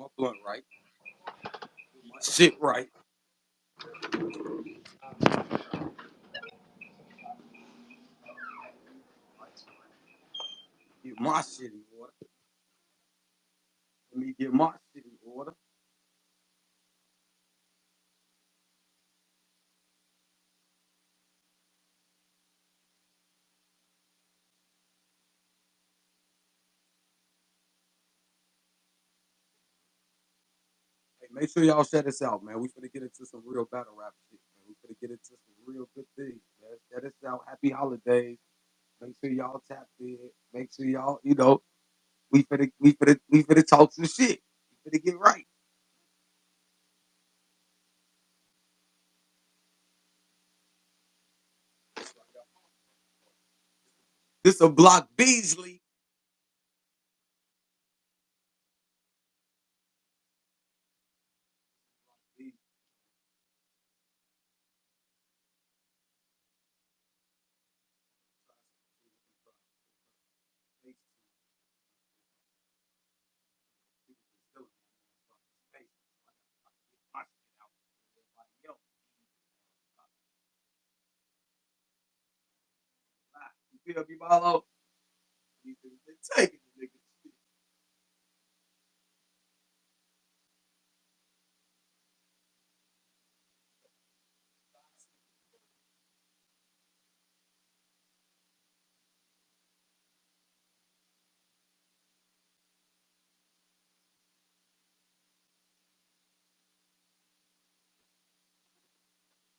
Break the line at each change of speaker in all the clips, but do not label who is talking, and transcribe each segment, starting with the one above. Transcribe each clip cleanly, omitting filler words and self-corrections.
my blunt right. Do my shit right. Get my shit in order. Let me get my shit in order. Hey, make sure y'all share this out, man. We finna get into some real battle rap shit, man. We finna get into some real good things, man. Share this out. Happy holidays. Make sure y'all tap in. Make sure y'all, we finna talk some shit. We finna get right. This a block Beasley. You feel me, Marlo? You take it, nigga.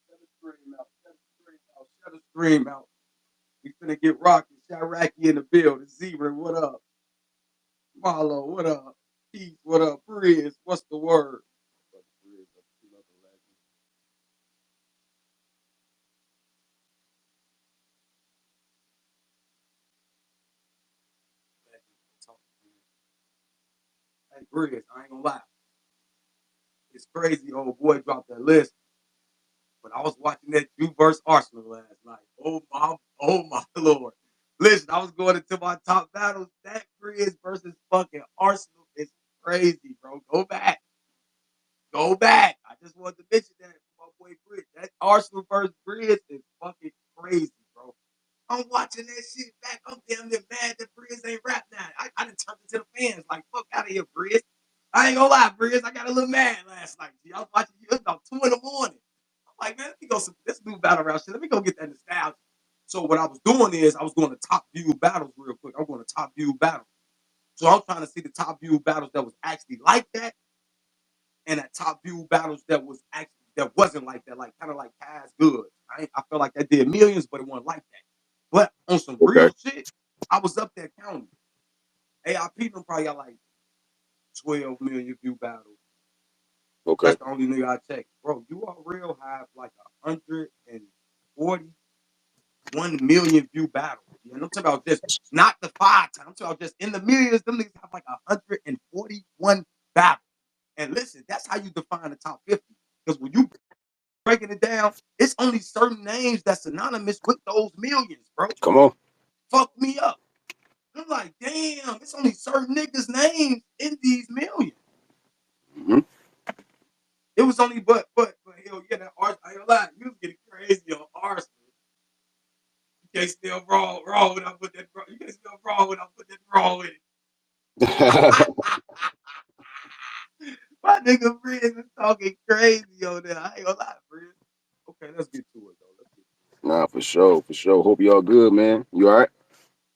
Shut the scream out. Shut the scream out. Shut the scream out. We finna get rocky. Shiraki in the building. Zebra, what up? Marlo, what up? Keith, what up? Briz, what's the word? Hey, Briz, I ain't gonna lie. It's crazy. Old boy dropped that list, but I was watching that you versus Arsenal last night. Oh my lord. Listen, I was going into my top battles. That Briz versus fucking Arsenal is crazy, bro. Go back. Go back. I just wanted to mention that for my boy Briz. That Arsenal versus Briz is fucking crazy, bro. I'm watching that shit back. I'm damn near mad that Briz ain't rap now. I done turned it to the fans. Like, fuck out of here, Briz. I ain't gonna lie, Briz. I got a little mad last night. I was watching you. It was about 2 in the morning. I'm like, man, let me go some this new battle round shit. Let me go get that nostalgia. So what I was doing is I was going to top view battles real quick. I'm going to top view battles. So I'm trying to see the top view battles that was actually like that, and at top view battles that was actually that wasn't like that, like kind of like Kaz Good. I feel like that did millions, but it wasn't like that. But on some
Okay.
real shit, I was up there counting. AIP them probably got like 12 million view battles.
Okay.
That's the only nigga I checked. Bro, you are real have like 141 million view battles. Yeah, I'm talking about just not the 5 times. I'm talking about just in the millions. Them niggas have like 141 battles. And listen, that's how you define the top 50. Because when you breaking it down, it's only certain names that's synonymous with those millions, bro.
Come on.
Fuck me up. I'm like, damn, it's only certain niggas' names in these millions.
Mm-hmm.
It was only but hell yeah, that Arsenal. I ain't gonna lie, you was getting crazy on Arsenal. You can't still raw when I put that raw. You can't still raw when I put that raw in it. My nigga Briz is talking crazy on there. I ain't gonna lie, Briz. Okay, let's get to it though. Let's get to it.
Nah, for sure, for sure. Hope y'all good, man. You all right?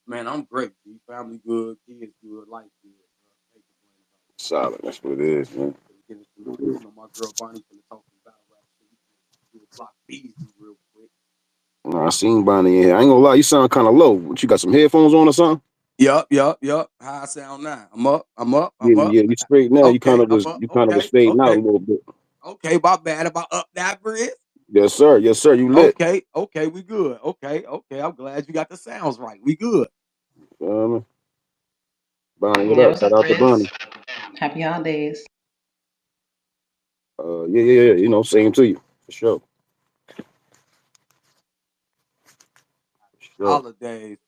Man, I'm great. G. Family good, kids good, life good.
Solid. That's what it is, man.
Get into some shit. You know, my girl Bonnie finna talk some battle rap shit. We do a block Beasley real quick.
Nah, I seen Bonnie in here. I ain't gonna lie, you sound kind of low. What, you got some headphones on or something?
Yup. How I sound now?
Yeah,
I'm up.
yeah. You straight now. You kind
Okay,
of
I'm
was,
up.
you kind of was fading out a little bit.
Okay, my bad. Am I up that Briz?
Yes, sir. Yes, sir. You lit.
Okay, we good. Okay. I'm glad you got the sounds right. We good.
Um, Bonnie, what
Yeah,
up?
what's
Shout
up,
out to
Chris?
Bonnie.
Happy holidays.
Yeah. You know, same to you for sure. For sure.
Holidays.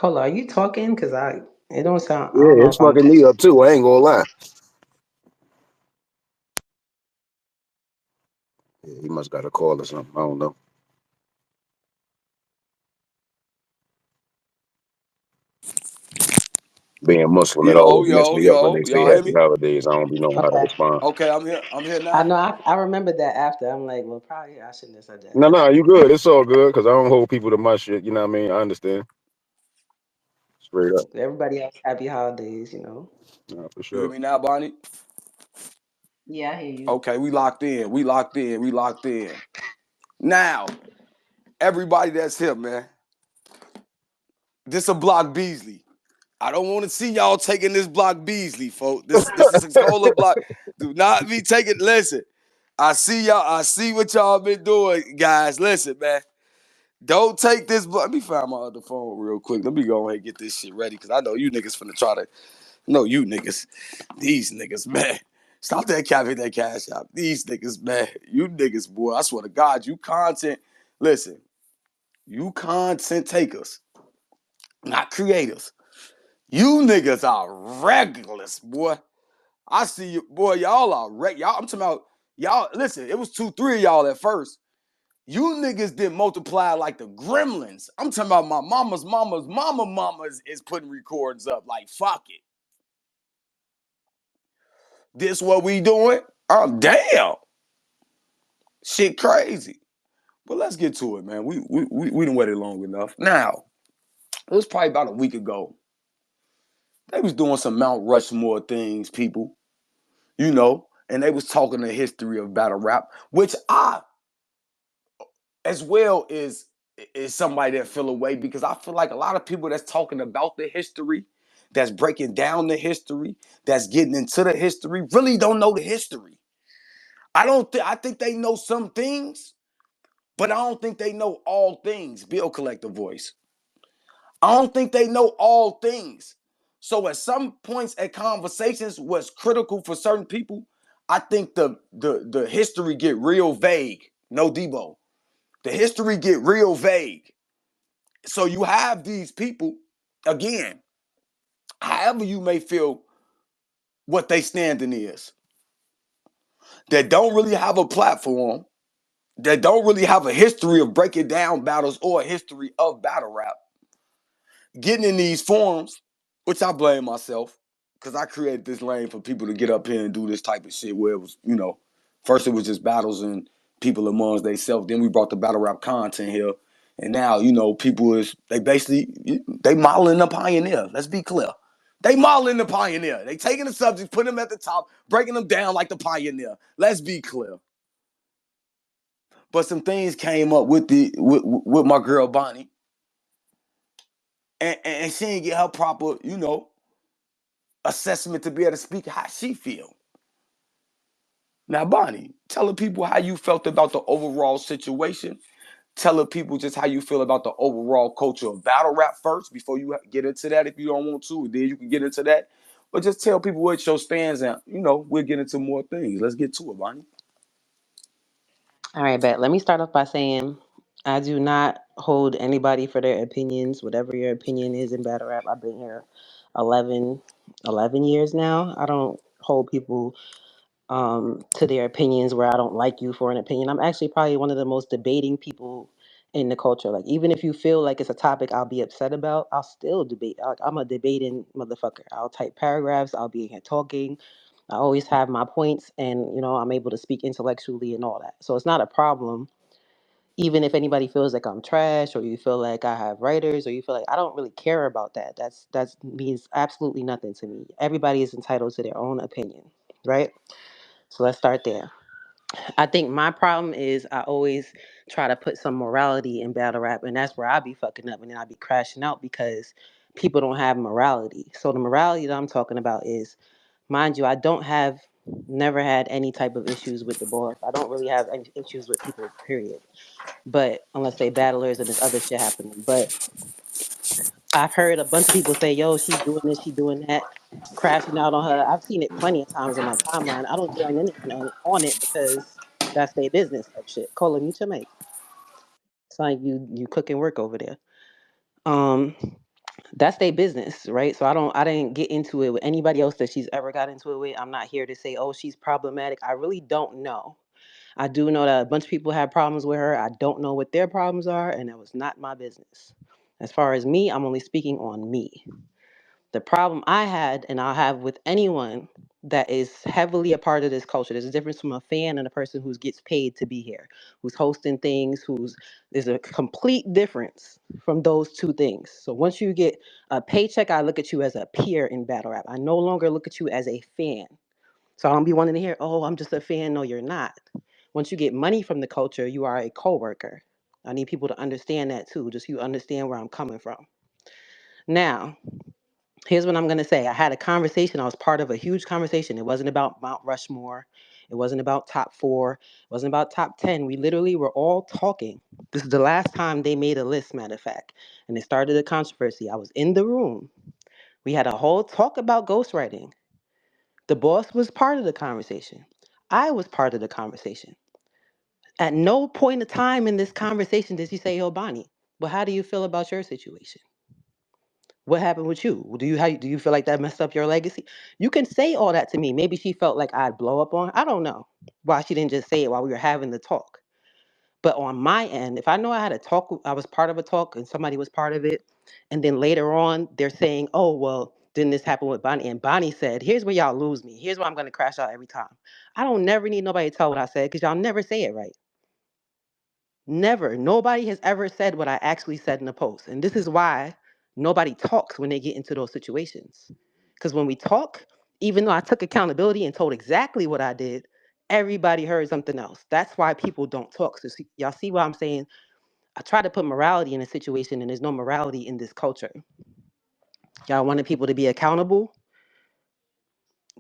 Cola, are you talking? Cause it don't sound. I
Yeah,
don't know
it's
if I'm.
fucking me up too. I ain't gonna lie. Yeah, he must got a call or something. I don't know. Being Muslim, it
Yo,
always mess
yo,
me up when
yo.
they say
Y'all hear
happy
me?
holidays. I don't be knowing how to
Okay.
respond.
Okay, I'm here. I'm here
I
now.
know. I remember that after. I'm like, well, probably I shouldn't have said that.
No, no, you good. It's all good because I don't hold people to my shit. You know what I mean? I understand. Straight up.
Everybody else, happy holidays. You know.
Nah, for
You hear
sure.
me now, Bonnie?
Yeah, I hear you.
Okay, we locked in. We locked in. We locked in. Now, everybody that's here, man. This a block Beasley. I don't want to see y'all taking this block Beasley, folks. This is a cola block. Do not be taking. Listen, I see y'all. I see what y'all been doing, guys. Listen, man. Don't take this block. Let me find my other phone real quick. Let me go ahead and get this shit ready because I know you niggas finna try to. No, you niggas. These niggas, man. Stop that capping that cash out. These niggas, man. You niggas, boy. I swear to God, you content. Listen, you content takers, not creators. You niggas are regulars, boy. I see you, boy. Y'all are y'all. I'm talking about y'all. Listen, it was 2, 3 of y'all at first. You niggas did multiply like the gremlins. I'm talking about my mama's mama is putting records up. Like, fuck it. This what we doing? Oh, damn. Shit crazy. But let's get to it, man. We done waited long enough. Now, it was probably about a week ago. They was doing some Mount Rushmore things, people. You know, and they was talking the history of battle rap, which I, as well, is somebody that feel away because I feel like a lot of people that's talking about the history, that's breaking down the history, that's getting into the history, really don't know the history. I think they know some things, but I don't think they know all things. Bill Collector voice. I don't think they know all things. So at some points at conversations was critical for certain people. I think the history get real vague. No Debo. The history get real vague. So you have these people, again, however you may feel what they standing is, that don't really have a platform, that don't really have a history of breaking down battles or a history of battle rap, getting in these forums, which I blame myself, because I created this lane for people to get up here and do this type of shit where it was, first it was just battles and people amongst themselves. Then we brought the battle rap content here. And now, people they modeling the pioneer. Let's be clear. They modeling the pioneer. They taking the subjects, putting them at the top, breaking them down like the pioneer. Let's be clear. But some things came up with my girl Bonnie. And she didn't get her proper, assessment to be able to speak how she feel. Now, Bonnie, tell the people how you felt about the overall situation. Tell the people just how you feel about the overall culture of battle rap first before you get into that if you don't want to. Then you can get into that. But just tell people what your stands at. We'll get into more things. Let's get to it, Bonnie.
All right, bet. Let me start off by saying I do not hold anybody for their opinions, whatever your opinion is in battle rap. I've been here 11, 11 years now. I don't hold people to their opinions where I don't like you for an opinion. I'm actually probably one of the most debating people in the culture. Like, even if you feel like it's a topic I'll be upset about, I'll still debate. Like, I'm a debating motherfucker. I'll type paragraphs, I'll be in here talking. I always have my points, and I'm able to speak intellectually and all that. So it's not a problem. Even if anybody feels like I'm trash, or you feel like I have writers, or you feel like I don't really care about that, that means absolutely nothing to me. Everybody is entitled to their own opinion, right? So let's start there. I think my problem is I always try to put some morality in battle rap, and that's where I be fucking up, and then I be crashing out because people don't have morality. So the morality that I'm talking about is, mind you, I don't have never had any type of issues with the boss. I don't really have any issues with people, period. But unless they battlers and there's other shit happening. But I've heard a bunch of people say, yo, she doing this, she doing that, crashing out on her. I've seen it plenty of times on my timeline. I don't join in on it because that's their business type shit. Cola, mute your mic. It's like you cooking work over there. Um, That's their business, right? So I didn't get into it with anybody else that she's ever got into it with. I'm not here to say, oh, she's problematic. I really don't know. I do know that a bunch of people have problems with her. I don't know what their problems are, and that was not my business. As far as me, I'm only speaking on me. The problem I had, and I'll have with anyone that is heavily a part of this culture, there's a difference from a fan and a person who gets paid to be here, who's hosting things, there's a complete difference from those two things. So once you get a paycheck, I look at you as a peer in battle rap. I no longer look at you as a fan. So I don't be wanting to hear, oh, I'm just a fan. No, you're not. Once you get money from the culture, you are a coworker. I need people to understand that too, just so you understand where I'm coming from. Now, here's what I'm going to say. I had a conversation. I was part of a huge conversation. It wasn't about Mount Rushmore. It wasn't about top four. It wasn't about top 10. We literally were all talking. This is the last time they made a list, matter of fact. And it started a controversy. I was in the room. We had a whole talk about ghostwriting. The boss was part of the conversation. I was part of the conversation. At no point of time in this conversation did she say, "Yo, Bonnie, well, how do you feel about your situation? What happened with you? Do you feel like that messed up your legacy?" You can say all that to me. Maybe she felt like I'd blow up on her. I don't know why she didn't just say it while we were having the talk. But on my end, if I know I had a talk, I was part of a talk and somebody was part of it, and then later on they're saying, "Oh, well, didn't this happen with Bonnie?" And Bonnie said, "Here's where y'all lose me. Here's where I'm going to crash out every time." I don't never need nobody to tell what I said because y'all never say it right. Never. Nobody has ever said what I actually said in the post. And this is why nobody talks when they get into those situations. Because when we talk, even though I took accountability and told exactly what I did, everybody heard something else. That's why people don't talk. So y'all see what I'm saying? I try to put morality in a situation, and there's no morality in this culture. Y'all wanted people to be accountable.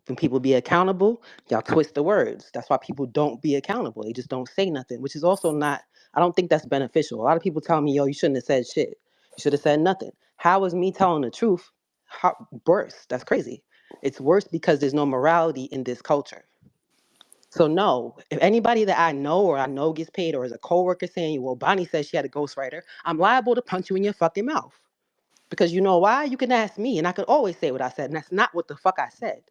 When people be accountable, y'all twist the words. That's why people don't be accountable. They just don't say nothing, which is also not, I don't think that's beneficial. A lot of people tell me, yo, you shouldn't have said shit. You should have said nothing. How is me telling the truth worse? That's crazy. It's worse because there's no morality in this culture. So no, if anybody that I know gets paid or is a coworker saying, well, Bonnie says she had a ghostwriter, I'm liable to punch you in your fucking mouth. Because you know why? You can ask me and I could always say what I said. And that's not what the fuck I said.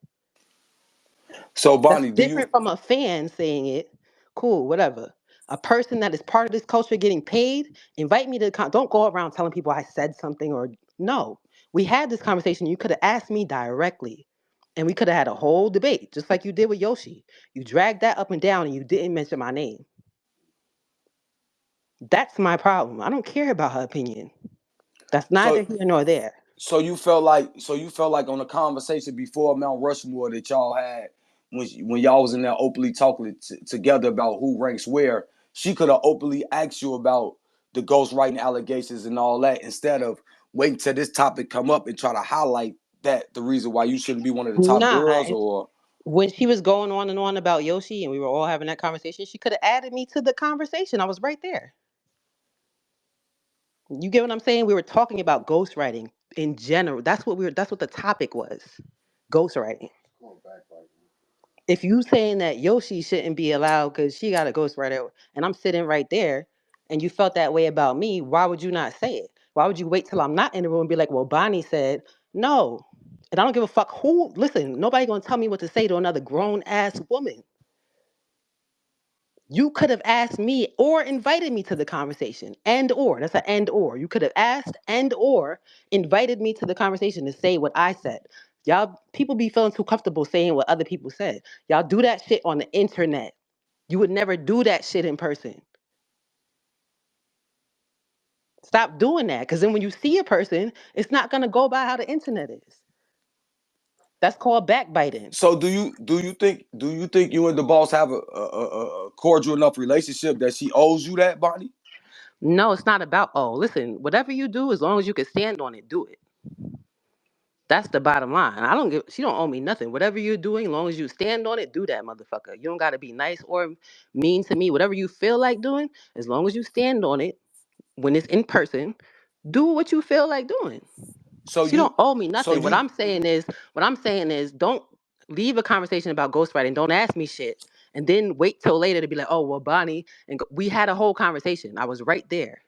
So
That's
Bonnie, do you?
different from a fan saying it. Cool, whatever. A person that is part of this culture getting paid, invite me to the don't go around telling people I said something or no. We had this conversation. You could have asked me directly and we could have had a whole debate, just like you did with Yoshi. You dragged that up and down and you didn't mention my name. That's my problem. I don't care about her opinion. That's neither
So
here nor there.
so you felt like on the conversation before Mount Rushmore that y'all had when y'all was in there openly talking together about who ranks where, she could have openly asked you about the ghostwriting allegations and all that instead of waiting till this topic come up and try to highlight that the reason why you shouldn't be one of the top
Nah,
girls or.
when she was going on and on about Yoshi and we were all having that conversation, she could have added me to the conversation. I was right there. You get what I'm saying? We were talking about ghostwriting in general. That's what the topic was. Ghostwriting. If you saying that Yoshi shouldn't be allowed because she got a ghostwriter and I'm sitting right there and you felt that way about me, why would you not say it? Why would you wait till I'm not in the room and be like, well, Bonnie said no. And I don't give a fuck who listen, nobody gonna tell me what to say to another grown ass woman. You could have asked me or invited me to the conversation. And or. That's an and or. You could have asked and or invited me to the conversation to say what I said. Y'all people be feeling too comfortable saying what other people said. Y'all do that shit on the internet. You would never do that shit in person. Stop doing that. Cause then when you see a person, it's not gonna go by how the internet is. That's called backbiting.
So do you think you and the boss have a cordial enough relationship that she owes you that, Bonnie?
No, it's not about, oh, listen, whatever you do, as long as you can stand on it, do it. That's the bottom line. She don't owe me nothing. Whatever you're doing, as long as you stand on it, do that, motherfucker. You don't gotta be nice or mean to me. Whatever you feel like doing, as long as you stand on it, when it's in person, do what you feel like doing.
So
She don't
you
owe me
so
nothing.
you
What I'm saying is don't leave a conversation about ghostwriting. Don't ask me shit. And then wait till later to be like, oh well, Bonnie, we had a whole conversation. I was right there.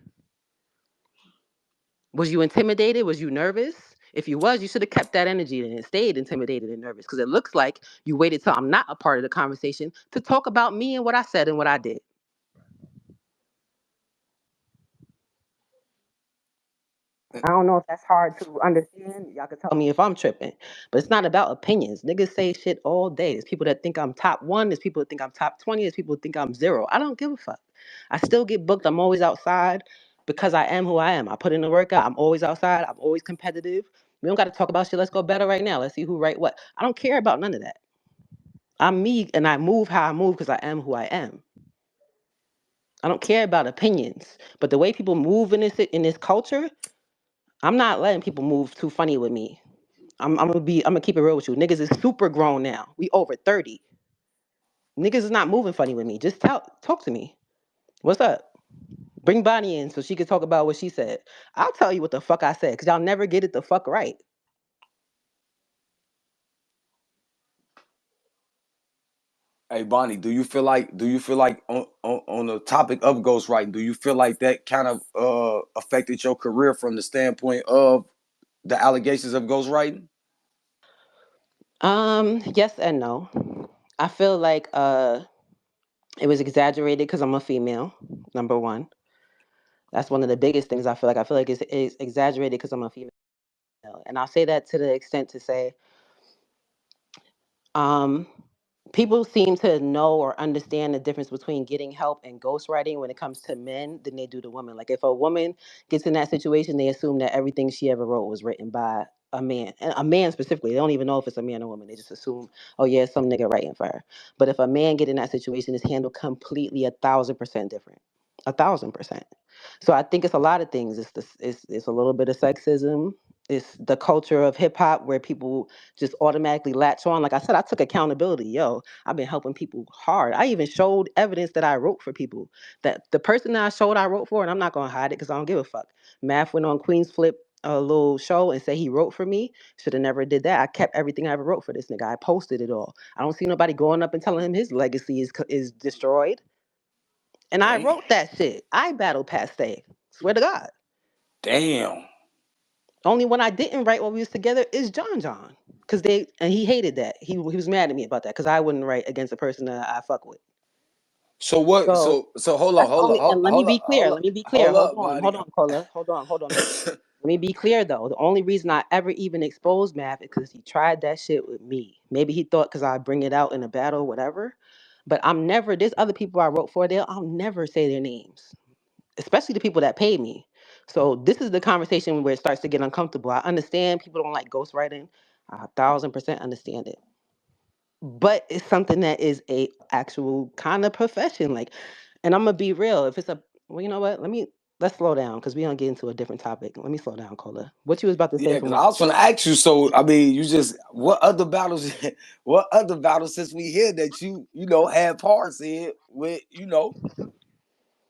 Was you intimidated? Was you nervous? If you was, you should have kept that energy and stayed intimidated and nervous because it looks like you waited till I'm not a part of the conversation to talk about me and what I said and what I did. I don't know if that's hard to understand. Y'all can tell me if I'm tripping. But it's not about opinions. Niggas say shit all day. There's people that think I'm top one. There's people that think I'm top 20. There's people that think I'm zero. I don't give a fuck. I still get booked. I'm always outside because I am who I am. I put in the workout. I'm always outside. I'm always competitive. We don't got to talk about shit. Let's go better right now. Let's see who right what. I don't care about none of that. I'm me and I move how I move because I am who I am. I don't care about opinions. But the way people move in this culture, I'm not letting people move too funny with me. I'm gonna keep it real with you. Niggas is super grown now. We over 30. Niggas is not moving funny with me. Just talk to me. What's up? Bring Bonnie in so she can talk about what she said. I'll tell you what the fuck I said, because y'all never get it the fuck right.
Hey Bonnie, do you feel like on the topic of ghostwriting, do you feel like that kind of affected your career from the standpoint of the allegations of ghostwriting?
Yes and no. I feel like it was exaggerated because I'm a female, number one. That's one of the biggest things I feel like. I feel like it's exaggerated because I'm a female. And I'll say that to the extent to say, um, people seem to know or understand the difference between getting help and ghostwriting when it comes to men than they do to women. Like if a woman gets in that situation, they assume that everything she ever wrote was written by a man, and a man specifically. They don't even know if it's a man or woman. They just assume, oh yeah, some nigga writing for her. But if a man get in that situation, it's handled completely 1,000% different. 1,000%. So I think it's a lot of things. It's a little bit of sexism. It's the culture of hip hop where people just automatically latch on. Like I said, I took accountability. Yo, I've been helping people hard. I even showed evidence that I wrote for people. That the person that I showed I wrote for, and I'm not gonna hide it because I don't give a fuck. Math went on Queen's Flip a little show and said he wrote for me. Should have never did that. I kept everything I ever wrote for this nigga. I posted it all. I don't see nobody going up and telling him his legacy is destroyed. And I
Damn.
wrote that shit. I battled Paste. Swear to God.
Damn.
Only one I didn't write while we was together is John John. And he hated that. He was mad at me about that because I wouldn't write against a person that I fuck with.
So what?
So
So hold on,
that's the
hold on,
only.
hold,
And let me
hold
be
up,
clear.
hold up,
Let me be clear.
hold
Hold
up,
on.
buddy.
Hold on, Cola. Hold on. Let me be clear though. The only reason I ever even exposed Math is because he tried that shit with me. Maybe he thought because I bring it out in a battle, whatever. But I'm never. There's other people I wrote for. I'll never say their names, especially the people that paid me. So this is the conversation where it starts to get uncomfortable. I understand people don't like ghostwriting. I 1,000% understand it. But it's something that is a actual kind of profession. Like, and I'm gonna be real. If it's a, well, you know what? Let's slow down because we gonna get into a different topic. Let me slow down, Cola. What you was about to say
Yeah,
for
because
my.
I was gonna ask you. So I mean, you just what other battles? What other battles since we hear that you had parts in with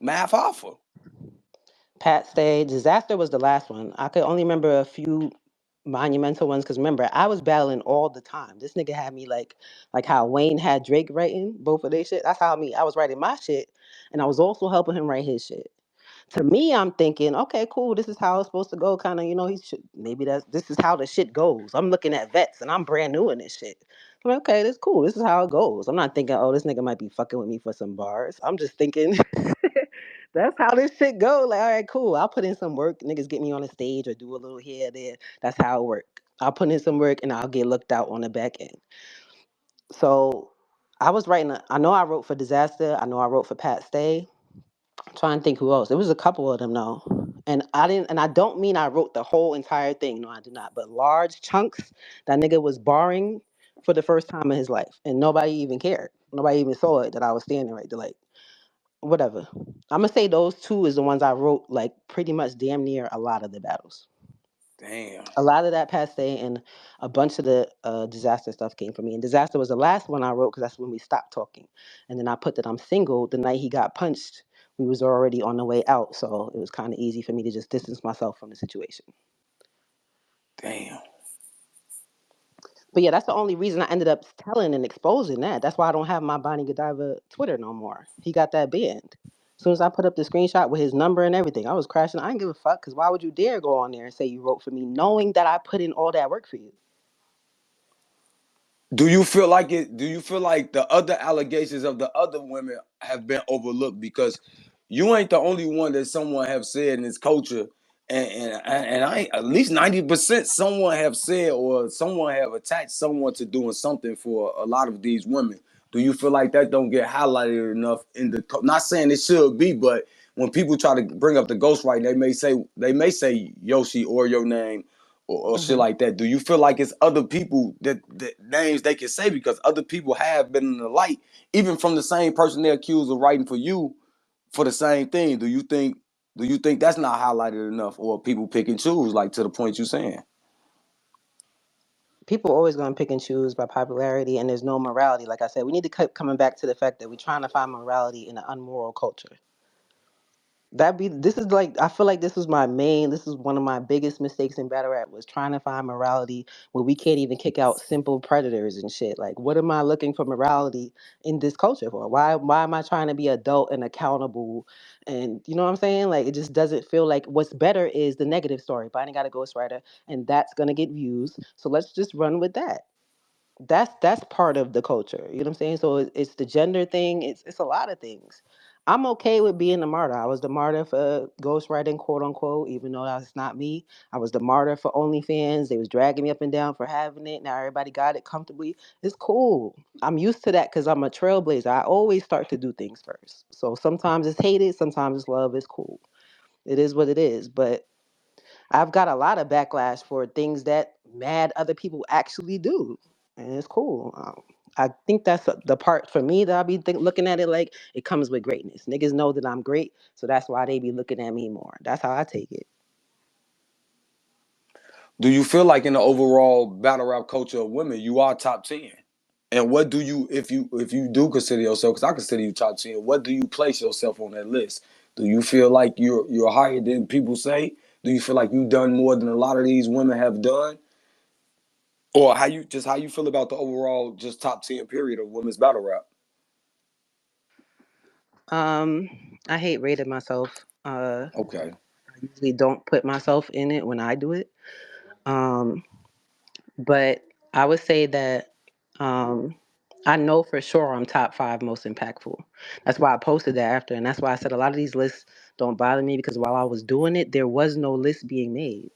Math Hoffa?
Pat Stay Disaster was the last one. I could only remember a few monumental ones because remember I was battling all the time. This nigga had me like how Wayne had Drake writing both of their shit. That's how I was writing my shit, and I was also helping him write his shit. To me, I'm thinking, okay, cool. This is how it's supposed to go. Kind of, he should maybe this is how the shit goes. I'm looking at vets and I'm brand new in this shit. I'm like, okay, that's cool. This is how it goes. I'm not thinking, oh, this nigga might be fucking with me for some bars. I'm just thinking, that's how this shit go. Like, all right, cool. I'll put in some work. Niggas get me on the stage or do a little here, there. That's how it work. I'll put in some work and I'll get looked out on the back end. So I was writing. I know I wrote for Disaster. I know I wrote for Pat Stay. I'm trying to think who else. It was a couple of them though. And I didn't. And I don't mean I wrote the whole entire thing. No, I do not. But large chunks. That nigga was barring for the first time in his life, and nobody even cared. Nobody even saw it that I was standing right there. Like, whatever. I'm gonna say those two is the ones I wrote like pretty much damn near a lot of the battles.
Damn,
A lot of that passe and a bunch of the disaster stuff came from me. And disaster was the last one I wrote because that's when we stopped talking. And then I put that I'm single. The night he got punched, we was already on the way out, so it was kind of easy for me to just distance myself from the situation.
damn.
But yeah, that's the only reason I ended up telling and exposing that. That's why I don't have my Bonnie Godiva Twitter no more. He got that banned. As soon as I put up the screenshot with his number and everything, I was crashing. I didn't give a fuck, because why would you dare go on there and say you wrote for me, knowing that I put in all that work for you?
Do you feel like it? Do you feel like the other allegations of the other women have been overlooked because you ain't the only one that someone have said in this culture, and I at least 90% someone have said or someone have attached someone to doing something for a lot of these women. Do you feel like that don't get highlighted enough in the? Not saying it should be, but when people try to bring up the ghostwriting, they may say Yoshi or your name or shit
Hmm.
like that. Do you feel like it's other people that names they can say because other people have been in the light, even from the same person they're accused of writing for you for the same thing? Do you think that's not highlighted enough, or people pick and choose, like to the point you saying?
People always going to pick and choose by popularity, and there's no morality. Like I said, we need to keep coming back to the fact that we're trying to find morality in an unmoral culture. This is like, I feel like this is one of my biggest mistakes in battle rap, was trying to find morality where we can't even kick out simple predators and shit. Like, what am I looking for morality in this culture for? Why am I trying to be adult and accountable? And you know what I'm saying? Like, it just doesn't feel like, what's better is the negative story. Biden got a ghostwriter, and that's gonna get views. So let's just run with that. That's part of the culture. You know what I'm saying? So it's the gender thing. It's a lot of things. I'm okay with being the martyr. I was the martyr for ghostwriting, quote unquote, even though that's not me. I was the martyr for OnlyFans. They was dragging me up and down for having it. Now everybody got it comfortably. It's cool. I'm used to that because I'm a trailblazer. I always start to do things first. So sometimes it's hated, sometimes it's love. It's cool. It is what it is. But I've got a lot of backlash for things that mad other people actually do, and it's cool. I think that's the part for me that looking at it like it comes with greatness. Niggas know that I'm great, so that's why they be looking at me more. That's how I take it.
Do you feel like in the overall battle rap culture of women, you are top 10? And what do you, if you do consider yourself, because I consider you top 10, what do you place yourself on that list? Do you feel like you're higher than people say? Do you feel like you've done more than a lot of these women have done? Or how you feel about the overall just top 10 period of women's battle rap?
Um, I hate rating myself.
Okay.
I usually don't put myself in it when I do it. Um, but I would say that um, I know for sure I'm top five most impactful. That's why I posted that after, and that's why I said a lot of these lists don't bother me, because while I was doing it, there was no list being made.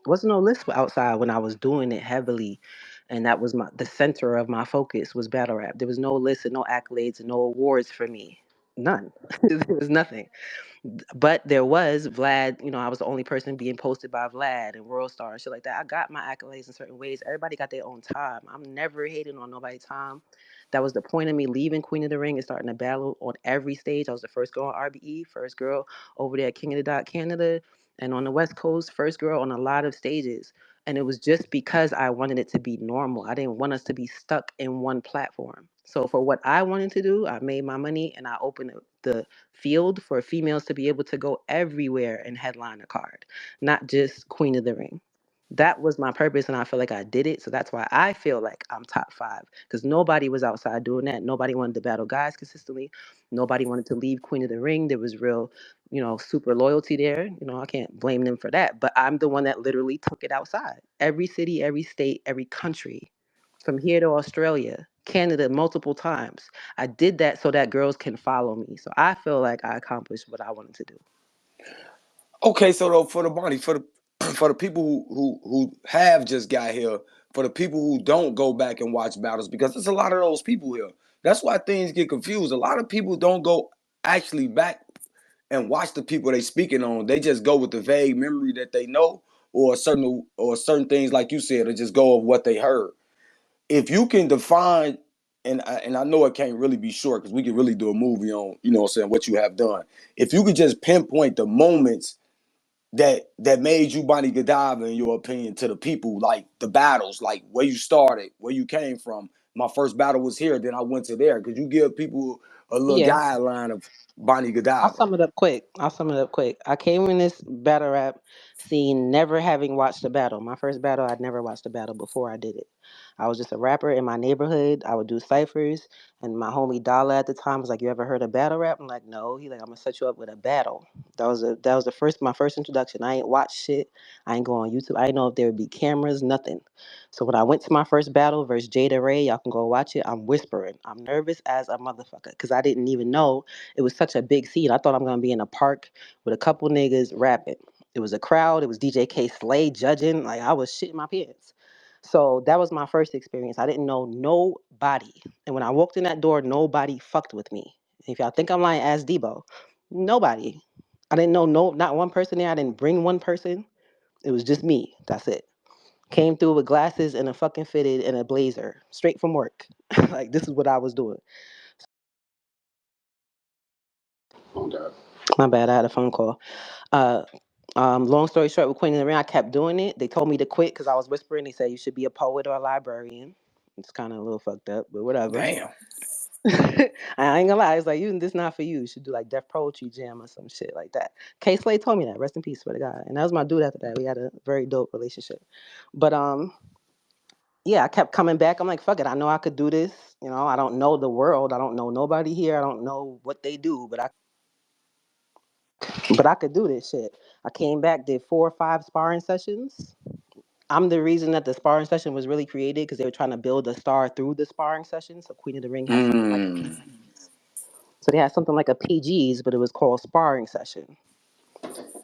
There wasn't no list outside when I was doing it heavily, and that was the center of my focus was battle rap. There was no list and no accolades and no awards for me. None. There was nothing. But there was Vlad. I was the only person being posted by Vlad and World Star and shit like that. I got my accolades in certain ways. Everybody got their own time. I'm never hating on nobody's time. That was the point of me leaving Queen of the Ring and starting a battle on every stage. I was the first girl on RBE, first girl over there at King of the Dot Canada, and on the West Coast, first girl on a lot of stages. And it was just because I wanted it to be normal. I didn't want us to be stuck in one platform. So for what I wanted to do, I made my money and I opened the field for females to be able to go everywhere and headline a card, not just Queen of the Ring. That was my purpose, and I feel like I did it. So that's why I feel like I'm top five, because nobody was outside doing that. Nobody wanted to battle guys consistently. Nobody wanted to leave Queen of the Ring. There was real, super loyalty there. I can't blame them for that. But I'm the one that literally took it outside. Every city, every state, every country, from here to Australia, Canada, multiple times. I did that so that girls can follow me. So I feel like I accomplished what I wanted to do.
Okay, so though for the Bonnie, for the for the people who have just got here, for the people who don't go back and watch battles, because there's a lot of those people here. That's why things get confused. A lot of people don't go actually back and watch the people they speaking on. They just go with the vague memory that they know, or certain things like you said, or just go of what they heard. If you can define, and I know it can't really be short because we could really do a movie on, what I'm saying, what you have done. If you could just pinpoint the moments that made you Bonnie Godiva, in your opinion, to the people, like the battles, like where you started, where you came from. My first battle was here, then I went to there. Could you give people a little
Yeah.
guideline of Bonnie
I'll
Godiva.
sum it up quick. I came in this battle rap scene never having watched a battle. My first battle, I'd never watched a battle before I did it. I was just a rapper in my neighborhood. I would do ciphers, and my homie Dala at the time was like, "You ever heard of battle rap?" I'm like, "No." He like, "I'm gonna set you up with a battle." That was the first my first introduction. I ain't watch shit. I ain't go on YouTube. I didn't know if there would be cameras, nothing. So when I went to my first battle versus Jada Ray, y'all can go watch it. I'm whispering. I'm nervous as a motherfucker because I didn't even know it was such a big scene. I thought I'm gonna be in a park with a couple niggas rapping. It was a crowd. It was DJ K Slay judging. Like I was shitting my pants. So that was my first experience. I didn't know nobody, and when I walked in that door, nobody fucked with me. If y'all think I'm lying, ask Debo. Nobody. I didn't know not one person there. I didn't bring one person. It was just me. That's it. Came through with glasses and a fucking fitted and a blazer, straight from work. Like this is what I was doing.
Oh God.
My bad. I had a phone call. Uh, long story short, with Queen in the Ring, I kept doing it. They told me to quit because I was whispering. They said you should be a poet or a librarian. It's kind of a little fucked up, but whatever.
Damn.
I ain't gonna lie. It's like you. This not for you. You should do like Def Poetry Jam or some shit like that. K Slade told me that. Rest in peace, for the guy. And that was my dude after that. We had a very dope relationship. But yeah, I kept coming back. I'm like, fuck it. I know I could do this. You know, I don't know the world. I don't know nobody here. I don't know what they do, but I could do this shit. I came back, did 4 or 5 sparring sessions. I'm the reason that the sparring session was really created because they were trying to build a star through the sparring session. So Queen of the Ring had something like a
Mm.
PGs. So they had something like a PGs, but it was called sparring session.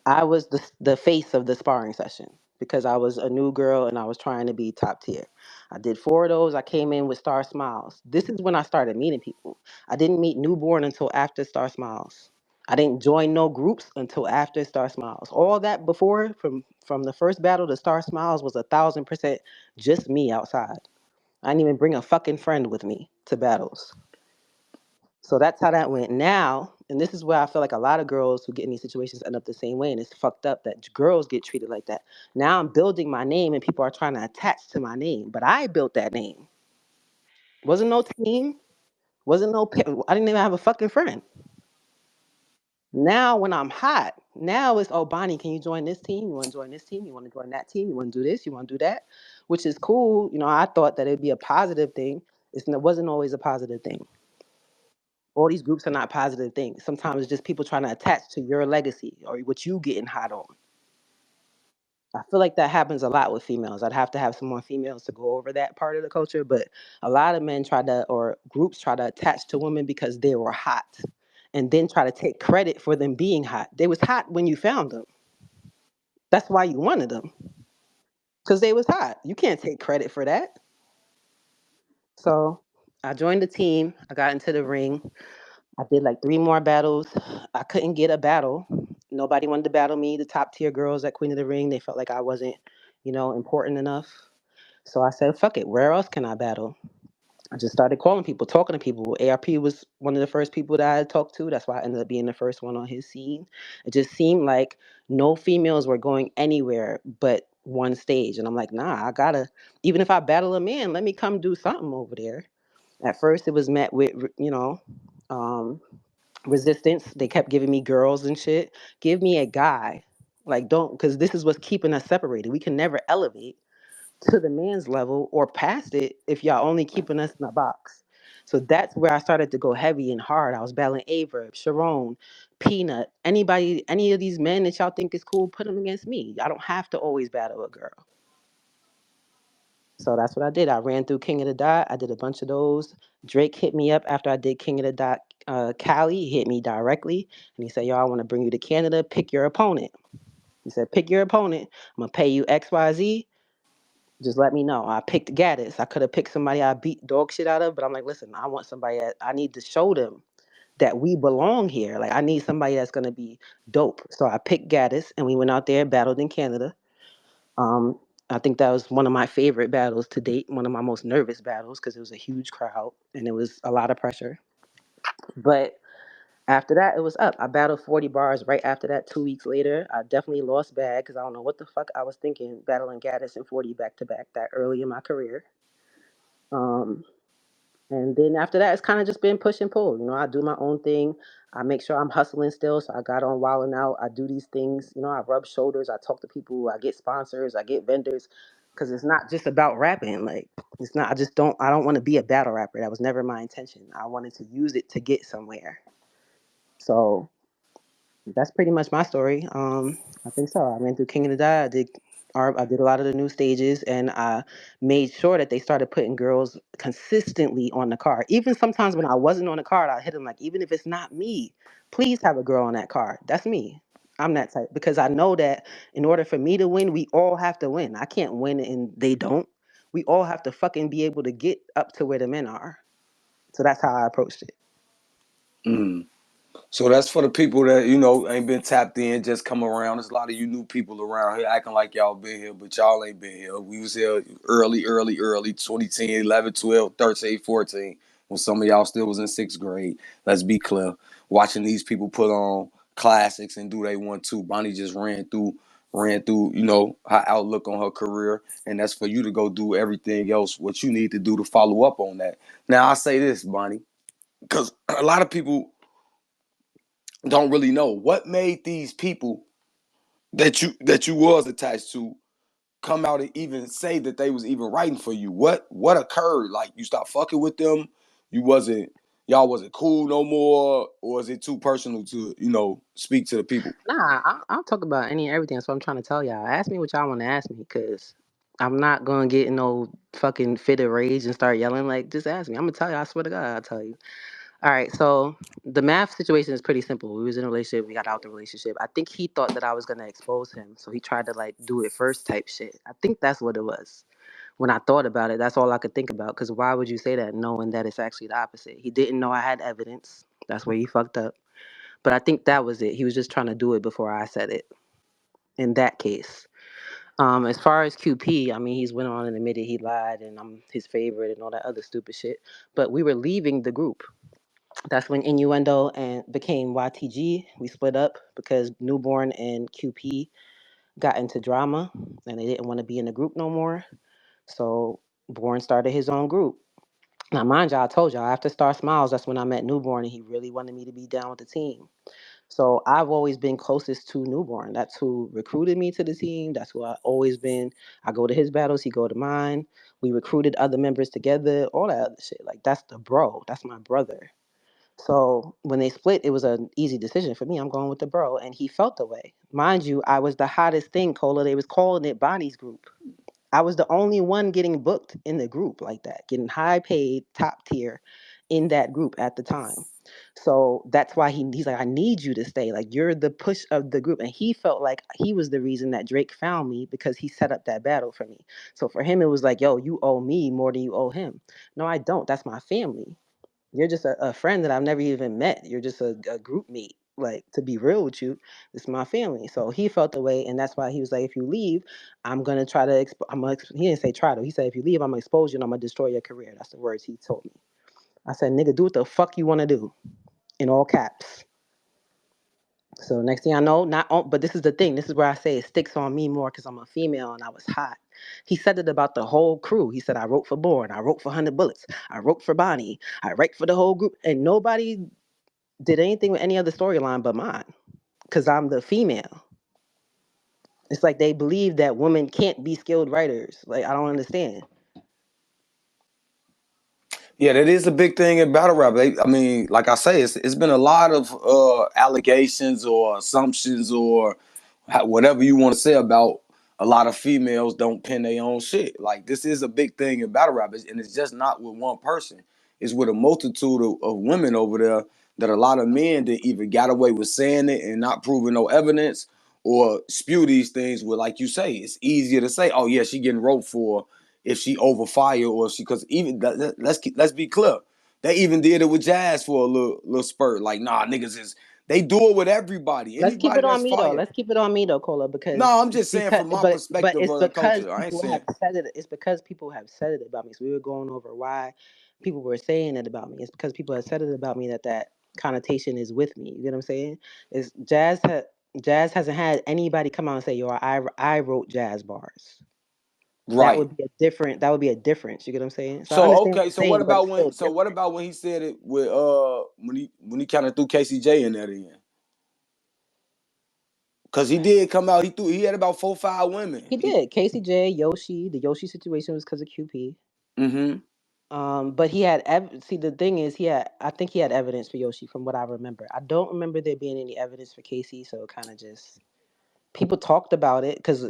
I was the face of the sparring session because I was a new girl and I was trying to be top tier. I did 4 of those. I came in with Star Smiles. This is when I started meeting people. I didn't meet Newborn until after Star Smiles. I didn't join no groups until after Star Smiles. All that before, from the first battle to Star Smiles, was 1,000% just me outside. I didn't even bring a fucking friend with me to battles. So that's how that went. Now, and this is where I feel like a lot of girls who get in these situations end up the same way, and it's fucked up that girls get treated like that. Now I'm building my name, and people are trying to attach to my name, but I built that name. Wasn't no team. Wasn't no. I didn't even have a fucking friend. Now when I'm hot, now it's oh Bonnie, can you join this team? You want to join this team? You want to join that team? You want to do this? You want to do that? Which is cool. You know, I thought that it'd be a positive thing. It wasn't always a positive thing. All these groups are not positive things. Sometimes it's just people trying to attach to your legacy or what you getting hot on. I feel like that happens a lot with females. I'd have to have some more females to go over that part of the culture, but a lot of men try to, or groups try to attach to women because they were hot and then try to take credit for them being hot. They was hot when you found them. That's why you wanted them because they was hot. You can't take credit for that. So I joined the team. I got into the ring. I did like 3 more battles. I couldn't get a battle. Nobody wanted to battle me. The top tier girls at Queen of the Ring, they felt like I wasn't, important enough. So I said, fuck it. Where else can I battle? I just started calling people, talking to people. ARP was one of the first people that I talked to. That's why I ended up being the first one on his scene. It just seemed like no females were going anywhere but one stage. And I'm like, nah, I gotta, even if I battle a man, let me come do something over there. At first, it was met with, um, resistance. They kept giving me girls and shit. Give me a guy. Like, don't, because this is what's keeping us separated. We can never elevate to the man's level or past it if y'all only keeping us in a box. So that's where I started to go heavy and hard. I was battling Averb, Sharon, Peanut, anybody, any of these men that y'all think is cool, put them against me. I don't have to always battle a girl. So that's what I did. I ran through King of the Dot. I did a bunch of those. Drake hit me up after I did King of the Dot. Cali he hit me directly and he said, "Yo, I want to bring you to Canada. Pick your opponent." He said, "Pick your opponent. I'm gonna pay you XYZ. Just let me know." I picked Gaddis. I could have picked somebody I beat dog shit out of, but I'm like, listen, I want somebody that I need to show them that we belong here. Like I need somebody that's gonna be dope. So I picked Gaddis and we went out there, battled in Canada. Um, I think that was one of my favorite battles to date, one of my most nervous battles because it was a huge crowd and it was a lot of pressure. But after that, it was up. I battled 40 bars right after that 2 weeks later. I definitely lost bad because I don't know what the fuck I was thinking battling Gaddis and 40 back to back that early in my career. Um, And then after that, it's kind of just been push and pull. You know, I do my own thing. I make sure I'm hustling still. So I got on Wilding Out. I do these things. You know, I rub shoulders. I talk to people. I get sponsors. I get vendors. Because it's not just about rapping. Like, it's not, I don't want to be a battle rapper. That was never my intention. I wanted to use it to get somewhere. So that's pretty much my story. I think so. I ran through King of the Die. I did a lot of the new stages, and I made sure that they started putting girls consistently on the card. Even sometimes when I wasn't on the card, I hit them like, even if it's not me, please have a girl on that card. That's me. I'm that type because I know that in order for me to win, we all have to win. I can't win and they don't. We all have to fucking be able to get up to where the men are. So that's how I approached it.
Mm. So that's for the people that, you know, ain't been tapped in, just come around. There's a lot of you new people around here acting like y'all been here, but y'all ain't been here. We was here early, 2010, 11, 12, 13, 14, when some of y'all still was in sixth grade. Let's be clear. Watching these people put on classics and do they want to. Bonnie just ran through, you know, her outlook on her career. And that's for you to go do everything else, what you need to do to follow up on that. Now, I say this, Bonnie, because a lot of people don't really know what made these people that you was attached to come out and even say that they was even writing for you. What occurred? Like you stopped fucking with them? You wasn't y'all wasn't cool no more, or is it too personal to, you know, speak to the people?
Nah, I'll talk about any and everything. That's what I'm trying to tell y'all. Ask me what y'all want to ask me, cause I'm not gonna get in no fucking fit of rage and start yelling. Like, just ask me. I'm gonna tell you. I swear to God, I'll tell you. All right. So the math situation is pretty simple. We was in a relationship. We got out the relationship. I think he thought that I was gonna expose him, so he tried to like do it first type shit. I think that's what it was. When I thought about it, that's all I could think about. Cause why would you say that knowing that it's actually the opposite? He didn't know I had evidence. That's where he fucked up. But I think that was it. He was just trying to do it before I said it in that case. As far as QP, I mean, he's went on and admitted he lied and I'm his favorite and all that other stupid shit. But we were leaving the group. That's when Innuendo and became YTG. We split up because Newborn and QP got into drama and they didn't want to be in the group no more. So Born started his own group. Now, mind y'all, I told y'all after Star Smiles, that's when I met Newborn and he really wanted me to be down with the team. So I've always been closest to Newborn. That's who recruited me to the team. That's who I always been. I go to his battles, he go to mine. We recruited other members together, all that other shit. Like that's the bro. That's my brother. So when they split, it was an easy decision for me. I'm going with the bro, and he felt the way. Mind you, I was the hottest thing, Cola. They was calling it Bonnie's group. I was the only one getting booked in the group like that, getting high paid, top tier in that group at the time. So that's why he's like, I need you to stay. Like you're the push of the group. And he felt like he was the reason that Drake found me because he set up that battle for me. So for him, it was like, yo, you owe me more than you owe him. No, I don't. That's my family. You're just a friend that I've never even met. You're just a group mate. Like to be real with you, it's my family. So he felt the way, and that's why he was like, if you leave, I'm gonna try to. He didn't say try to. He said, if you leave, I'm gonna expose you and I'm gonna destroy your career. That's the words he told me. I said, nigga, do what the fuck you want to do, in all caps. So next thing I know, not on, but this is the thing. This is where I say it sticks on me more because I'm a female and I was hot. He said it about the whole crew. He said I wrote for Born, I wrote for 100 Bullets, I wrote for Bonnie, I write for the whole group, and nobody did anything with any other storyline but mine because I'm the female. It's like they believe that women can't be skilled writers. Like I don't understand.
Yeah, that is a big thing in battle rap. I mean, like I say, it's been a lot of allegations or assumptions or whatever you want to say about a lot of females don't pen their own shit. Like this is a big thing in battle rap, and it's just not with one person. It's with a multitude of women over there that a lot of men that either got away with saying it and not proving no evidence or spew these things with, like you say, it's easier to say, oh yeah, she getting roped for if she over fire or if she, because even let's be clear, they even did it with Jazz for a little spurt. Like nah, niggas is they do it with everybody,
Let's keep
anybody
it on
that's
me though.
fire.
Let's keep it on me though, Cola, because
No, I'm just saying from my
but
perspective
it's
of the
because
culture. I ain't
people have
saying.
said it. It's because people have said it about me. So we were going over why people were saying it about me. It's because people have said it about me that connotation is with me. You get what I'm saying? Is Jazz hasn't had anybody come out and say, "Yo, I wrote Jazz bars." That
Right.
would be a different. That would be a difference. You get what I'm saying? So I
So
understand what
okay,
you're
so what
saying, but
about
it's
when
still different.
he said it with when he kind of threw KCJ in there then? Cause he did come out, he had about 4, 5 women.
He did. Casey J, Yoshi. The Yoshi situation was because of QP.
Mm-hmm.
But he had see the thing is he had I think he had evidence for Yoshi from what I remember. I don't remember there being any evidence for Casey, so it kind of just people talked about it because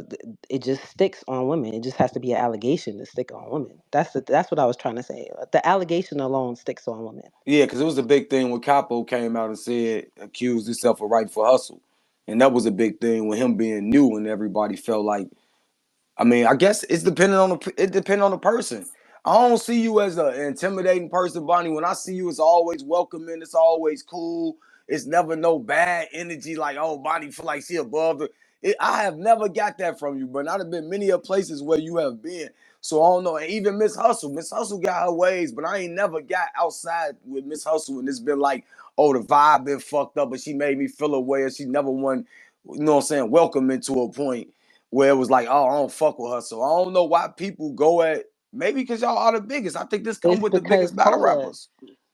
it just sticks on women. It just has to be an allegation to stick on women. That's what I was trying to say. The allegation alone sticks on women.
Yeah, because it was a big thing when Capo came out and said accused himself of right for hustle. And that was a big thing with him being new and everybody felt like I mean, I guess it depending on the person. I don't see you as an intimidating person, Bonnie. When I see you, it's always welcoming. It's always cool. It's never no bad energy like, oh, Bonnie feel like she above it. I have never got that from you, but I've been many of places where you have been. So I don't know. And even Miss Hustle got her ways, but I ain't never got outside with Miss Hustle, and it's been like, oh, the vibe been fucked up, but she made me feel away, and she never won, you know what I'm saying, welcome into a point where it was like, oh, I don't fuck with her. So I don't know why people go at maybe because y'all are the biggest. I think this come
It's
with the
because
biggest battle
Paula,
rappers.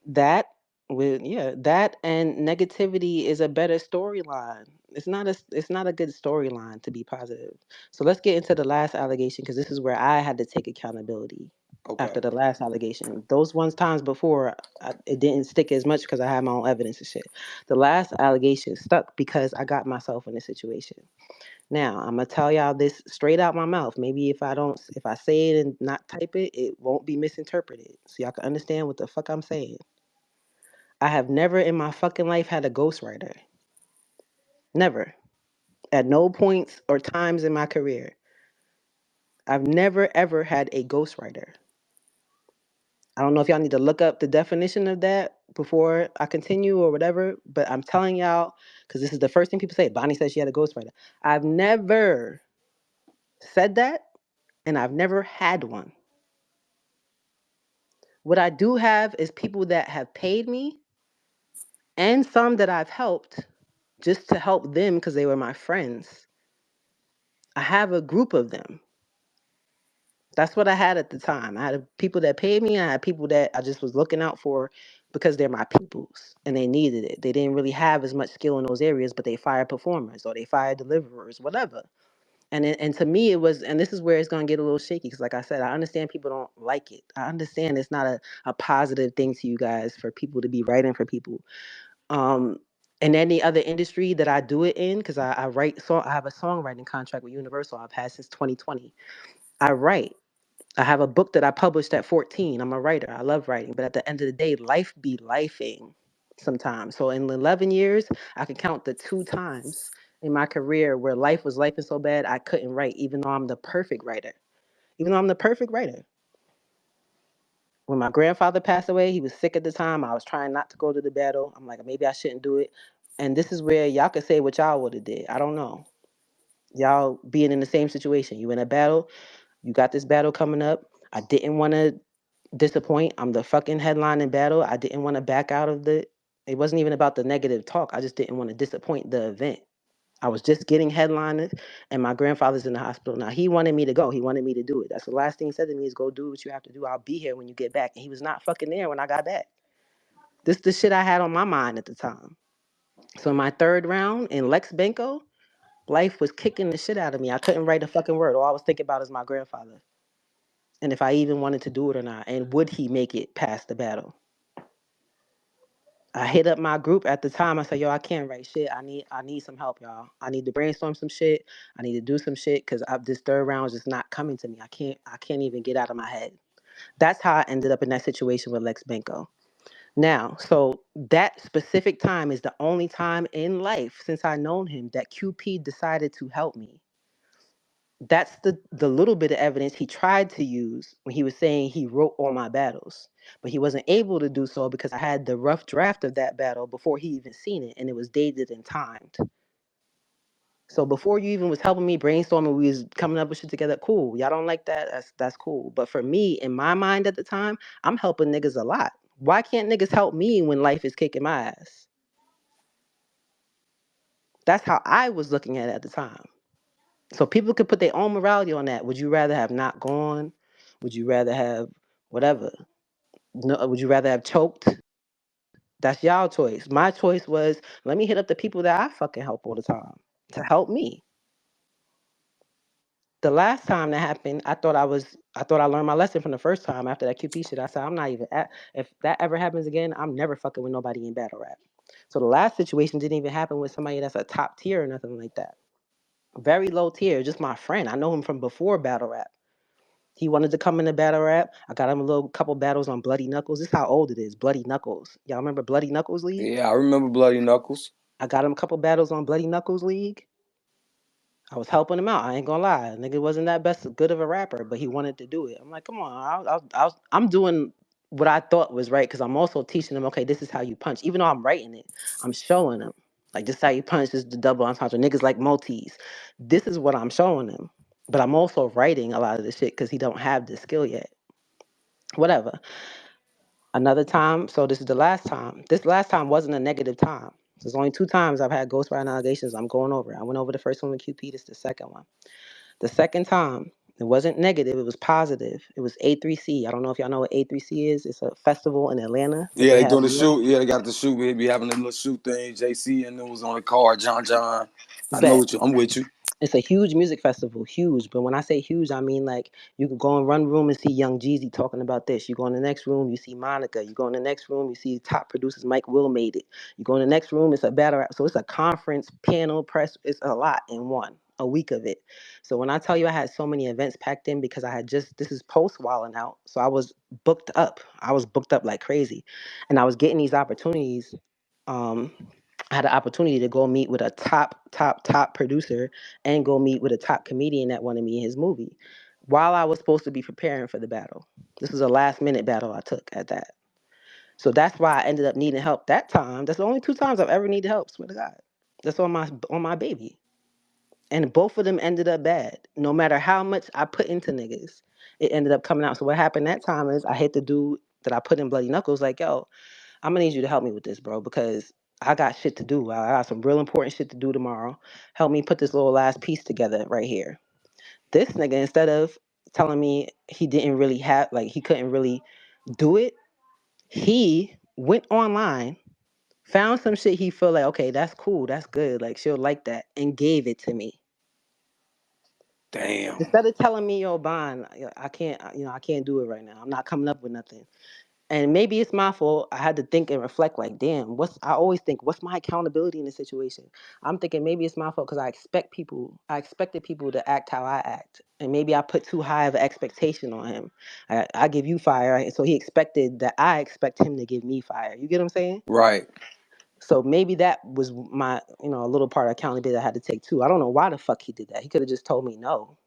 that that and negativity is a better storyline. It's not a good storyline to be positive. So let's get into the last allegation because this is where I had to take accountability
Okay.
after the last allegation. Those ones times before it didn't stick as much because I had my own evidence and shit. The last allegation stuck because I got myself in a situation. Now I'm gonna tell y'all this straight out my mouth. Maybe if I say it and not type it, it won't be misinterpreted. So y'all can understand what the fuck I'm saying. I have never in my fucking life had a ghostwriter. Never. At no points or times in my career. I've never ever had a ghostwriter. I don't know if y'all need to look up the definition of that before I continue or whatever, but I'm telling y'all, because this is the first thing people say. Bonnie said she had a ghostwriter. I've never said that, and I've never had one. What I do have is people that have paid me and some that I've helped just to help them because they were my friends. I have a group of them. That's what I had at the time. I had people that paid me. I had people that I just was looking out for because they're my peoples and they needed it. They didn't really have as much skill in those areas, but they fired performers or they fired deliverers, whatever. And to me, it was, and this is where it's going to get a little shaky because, like I said, I understand people don't like it. I understand it's not a positive thing to you guys for people to be writing for people. Um, in any other industry that I do it in, because I write song, I have a songwriting contract with Universal. I've had since 2020. I write. I have a book that I published at 14. I'm a writer. I love writing. But at the end of the day, life be lifing sometimes. So in 11 years, I can count the 2 times in my career where life was lifing so bad I couldn't write, even though I'm the perfect writer. Even though I'm the perfect writer. When my grandfather passed away, he was sick at the time. I was trying not to go to the battle. I'm like, maybe I shouldn't do it. And this is where y'all could say what y'all would have did. I don't know. Y'all being in the same situation. You in a battle. You got this battle coming up. I didn't want to disappoint. I'm the fucking headline in battle. I didn't want to back out of the. It wasn't even about the negative talk. I just didn't want to disappoint the event. I was just getting headlined, and my grandfather's in the hospital now. He wanted me to go. He wanted me to do it. That's the last thing he said to me is go do what you have to do. I'll be here when you get back. And he was not fucking there when I got back. This is the shit I had on my mind at the time. So my third round in Lex Benko, life was kicking the shit out of me. I couldn't write a fucking word. All I was thinking about is my grandfather. And if I even wanted to do it or not. And would he make it past the battle? I hit up my group at the time. I said, yo, I can't write shit. I need some help, y'all. I need to brainstorm some shit. I need to do some shit because this third round is just not coming to me. I can't even get out of my head. That's how I ended up in that situation with Lex Benko. Now, so that specific time is the only time in life since I known him that QP decided to help me. That's the little bit of evidence he tried to use when he was saying he wrote all my battles, but he wasn't able to do so because I had the rough draft of that battle before he even seen it and it was dated and timed. So before you even was helping me brainstorming, we was coming up with shit together. Cool. Y'all don't like that? That's cool. But for me, in my mind at the time, I'm helping niggas a lot. Why can't niggas help me when life is kicking my ass? That's how I was looking at it at the time. So people could put their own morality on that. Would you rather have not gone? Would you rather have whatever? No, would you rather have choked? That's y'all choice. My choice was let me hit up the people that I fucking help all the time to help me. The last time that happened, I thought I learned my lesson from the first time after that QP shit. I said I'm not even at, if that ever happens again, I'm never fucking with nobody in battle rap. So the last situation didn't even happen with somebody that's a top tier or nothing like that. Very low tier, just my friend. I know him from before battle rap. He wanted to come into battle rap. I got him a little couple battles on Bloody Knuckles. This is how old it is. Bloody Knuckles. Y'all remember Bloody Knuckles League?
Yeah, I remember Bloody Knuckles.
I got him a couple battles on Bloody Knuckles League. I was helping him out. I ain't gonna lie, nigga wasn't that best good of a rapper, but he wanted to do it. I'm like, come on, I'm doing what I thought was right because I'm also teaching him. Okay, this is how you punch. Even though I'm writing it, I'm showing him like this is how you punch. This is the double entendre. Niggas like multis. This is what I'm showing him. But I'm also writing a lot of this shit because he don't have the skill yet. Whatever. Another time. So this is the last time. This last time wasn't a negative time. There's only two times I've had ghostwriting allegations. I'm going over. I went over the first one with QP. This is the second one. The second time, it wasn't negative, it was positive. It was A3C. I don't know if y'all know what A3C is. It's a festival in Atlanta that
Yeah,
they
they
have
doing the
in New York.
shoot. Yeah, they got the shoot. We be having a little shoot thing. JC and it was on the car. John. I know
Bet.
what you. I'm with you.
It's a huge music festival, huge. But when I say huge, I mean like you could go in one room and see Young Jeezy talking about this. You go in the next room, you see Monica. You go in the next room, you see top producers. Mike Will made it. You go in the next room, it's a battle rap. So it's a conference, panel, press. It's a lot in one. A week of it. So when I tell you I had so many events packed in because I had just this is post walling out. So I was booked up. I was booked up like crazy. And I was getting these opportunities. Um, I had an opportunity to go meet with a top producer and go meet with a top comedian that wanted me in his movie while I was supposed to be preparing for the battle. This was a last minute battle I took at that. So that's why I ended up needing help that time. That's the only two times I've ever needed help, swear to God. That's on my baby. And both of them ended up bad. No matter how much I put into niggas, it ended up coming out. So what happened that time is I hit the dude that I put in Bloody Knuckles like, yo, I'm gonna need you to help me with this, bro, because I got shit to do. I got some real important shit to do tomorrow. Help me put this little last piece together right here. This nigga, instead of telling me he didn't really have, like, he couldn't really do it, he went online, found some shit he feel like, okay, that's cool, that's good, like, she'll like that, and gave it to me.
Damn.
Instead of telling me, yo, Bond, I can't, I can't do it right now. I'm not coming up with nothing. And maybe it's my fault. I had to think and reflect like, damn, I always think, what's my accountability in this situation? I'm thinking maybe it's my fault because I expected people to act how I act. And maybe I put too high of an expectation on him. I give you fire. Right? So he expected that I expect him to give me fire. You get what I'm saying?
Right.
So maybe that was my, a little part of accountability I had to take too. I don't know why the fuck he did that. He could have just told me no.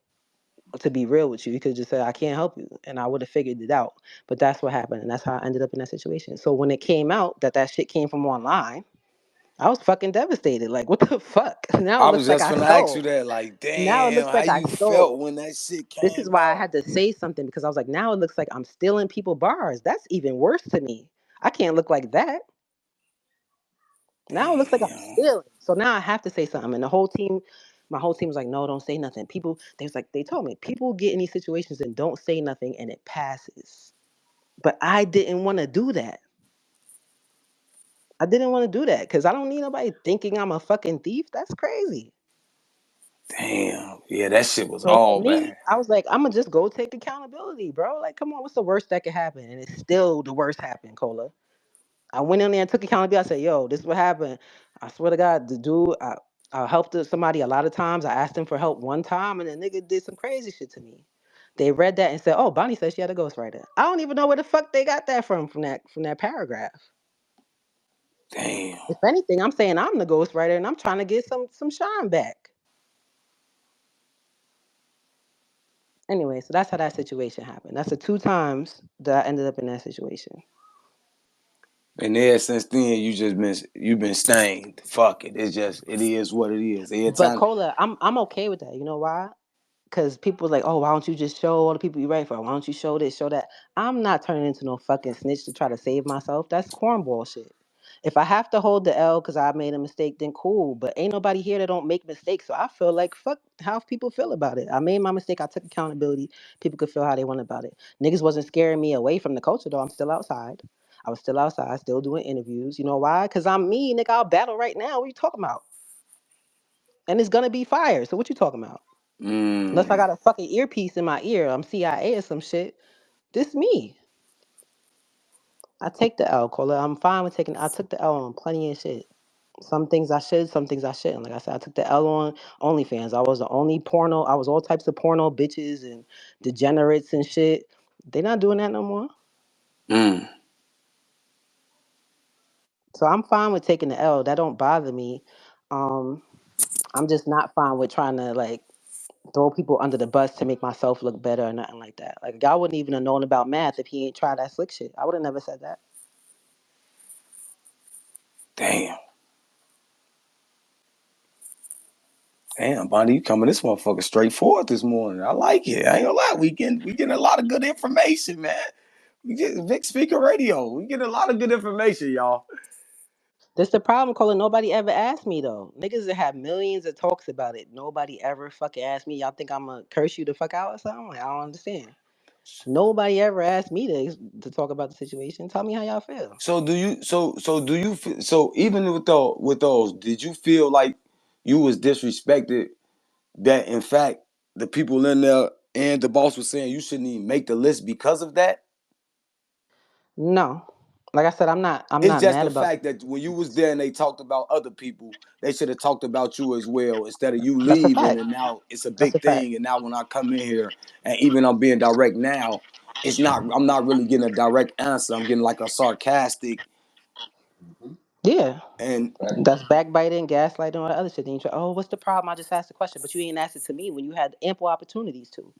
To be real with you, he could have just said, I can't help you. And I would have figured it out. But that's what happened. And that's how I ended up in that situation. So when it came out that shit came from online, I was fucking devastated. Like, what the fuck? Now it
I
looks
was
like
just
I
gonna ask you
stole.
that. Like,
Now it
damn,
looks
how
like I
you felt
stole.
when that shit
This is
came
why I
out?
had to say something because I was like, now it looks like I'm stealing people bars. That's even worse to me. I can't look like that. Now it looks like I'm
Damn.
stealing. So now I have to say something. And my whole team was like, no, don't say nothing. They told me, people get in these situations and don't say nothing and it passes. But I didn't want to do that. I didn't want to do that because I don't need nobody thinking I'm a fucking thief. That's crazy.
Damn. Yeah, that shit was
So for
all
me,
bad.
I was like, I'm gonna just go take accountability, bro. Like, come on, what's the worst that could happen? And it's still the worst happened, Cola. I went in there and took accountability. I said, yo, this is what happened. I swear to God, the dude, I helped somebody a lot of times. I asked him for help one time, and the nigga did some crazy shit to me. They read that and said, oh, Bonnie said she had a ghostwriter. I don't even know where the fuck they got that from that paragraph.
Damn.
If anything, I'm saying I'm the ghostwriter and I'm trying to get some shine back. Anyway, so that's how that situation happened. That's the two times that I ended up in that situation.
And there since then you've been stained. Fuck it. It's just it is what it is. Every
But
time.
Cola, I'm okay with that. You know why? Because people like, oh, why don't you just show all the people you write for? Why don't you show this, show that? I'm not turning into no fucking snitch to try to save myself. That's cornball shit. If I have to hold the L because I made a mistake, then cool. But ain't nobody here that don't make mistakes. So I feel like fuck how people feel about it. I made my mistake. I took accountability. People could feel how they want about it. Niggas wasn't scaring me away from the culture though. I'm still outside. I was still outside, still doing interviews. You know why? Because I'm me, nigga. I'll battle right now. What you talking about? And it's gonna be fire. So what you talking about? Unless I got a fucking earpiece in my ear, I'm CIA or some shit. This me. I take the L, Cola. I'm fine with taking. I took the L on plenty of shit. Some things I should, some things I shouldn't. Like I said, I took the L on OnlyFans. I was the only porno. I was all types of porno bitches and degenerates and shit. They not doing that no more. So I'm fine with taking the L. That don't bother me. Um, I'm just not fine with trying to like throw people under the bus to make myself look better or nothing like that. Like y'all wouldn't even have known about math if he ain't tried that slick shit. I would have never said that.
Damn. Damn, Bonnie, you coming this motherfucker straight forward this morning. I like it. I ain't gonna lie. We getting a lot of good information, man. We get Vic Speaker Radio. We get a lot of good information, y'all.
That's the problem, Colin. Nobody ever asked me though. Niggas that have millions of talks about it. Nobody ever fucking asked me. Y'all think I'm gonna curse you the fuck out or something? Like, I don't understand. Nobody ever asked me to talk about the situation. Tell me how y'all feel.
So do you do you feel so even with those, did you feel like you was disrespected that in fact the people in there and the boss was saying you shouldn't even make the list because of that?
No, like I said, I'm not. I'm
It's
not
just
mad
the
about.
fact that when you was there and they talked about other people, they should have talked about you as well instead of you
That's a
leaving.
fact.
And now it's a
That's a
big
fact.
thing. And now when I come in here, and even I'm being direct now, it's not. I'm not really getting a direct answer. I'm getting like a sarcastic
Yeah,
and
that's backbiting, gaslighting, all that other shit. Then you try, oh, what's the problem? I just asked the question, but you ain't asked it to me when you had ample opportunities to.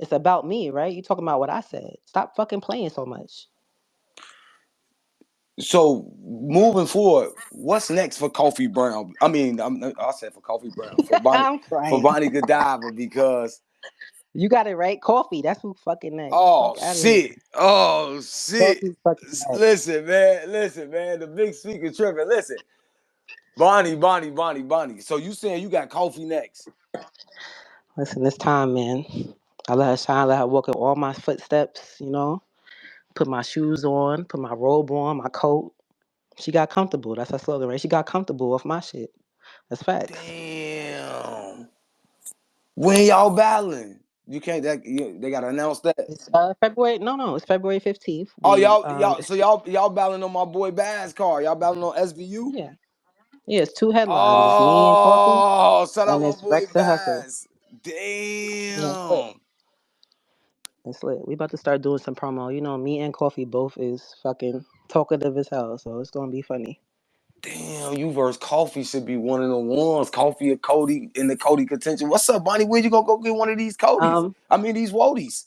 It's about me, right? You talking about what I said. Stop fucking playing so much.
so moving forward, what's next for Kofi Brown? I mean, I said for Kofi Brown
I'm
for
crying.
Bonnie Godiva because
You got it right. Coffee. That's who fucking next.
oh
Fuck out of here.
shit, oh shit.
Coffee's fucking next.
Listen, man, the big speaker tripping. Listen, Bonnie. So you saying you got Kofi next?
Listen, this time, man. I let her shine, let her walk in all my footsteps, put my shoes on, put my robe on, my coat. She got comfortable. That's her slogan, right? She got comfortable off my shit. That's facts.
Damn. When y'all battling? You can't. They gotta announce that.
It's February. No, it's February 15th.
Oh,
We
so y'all battling on my boy Bass car. Y'all battling on SVU.
yeah. Yeah, it's two headlines. It's me and Coffee
Oh, shout out
and
my
it's
boy
Rex and Hustle.
Bass.
Yeah, it's lit.
Damn.
It's lit. We about to start doing some promo. Me and Coffee both is fucking talkative as hell, so it's gonna be funny.
Damn, you versus Coffee should be one of the ones. Coffee or Cody in the Cody contention. What's up, Bonnie? Where you gonna go get one of these Codys?
Um,
I mean these Wodies.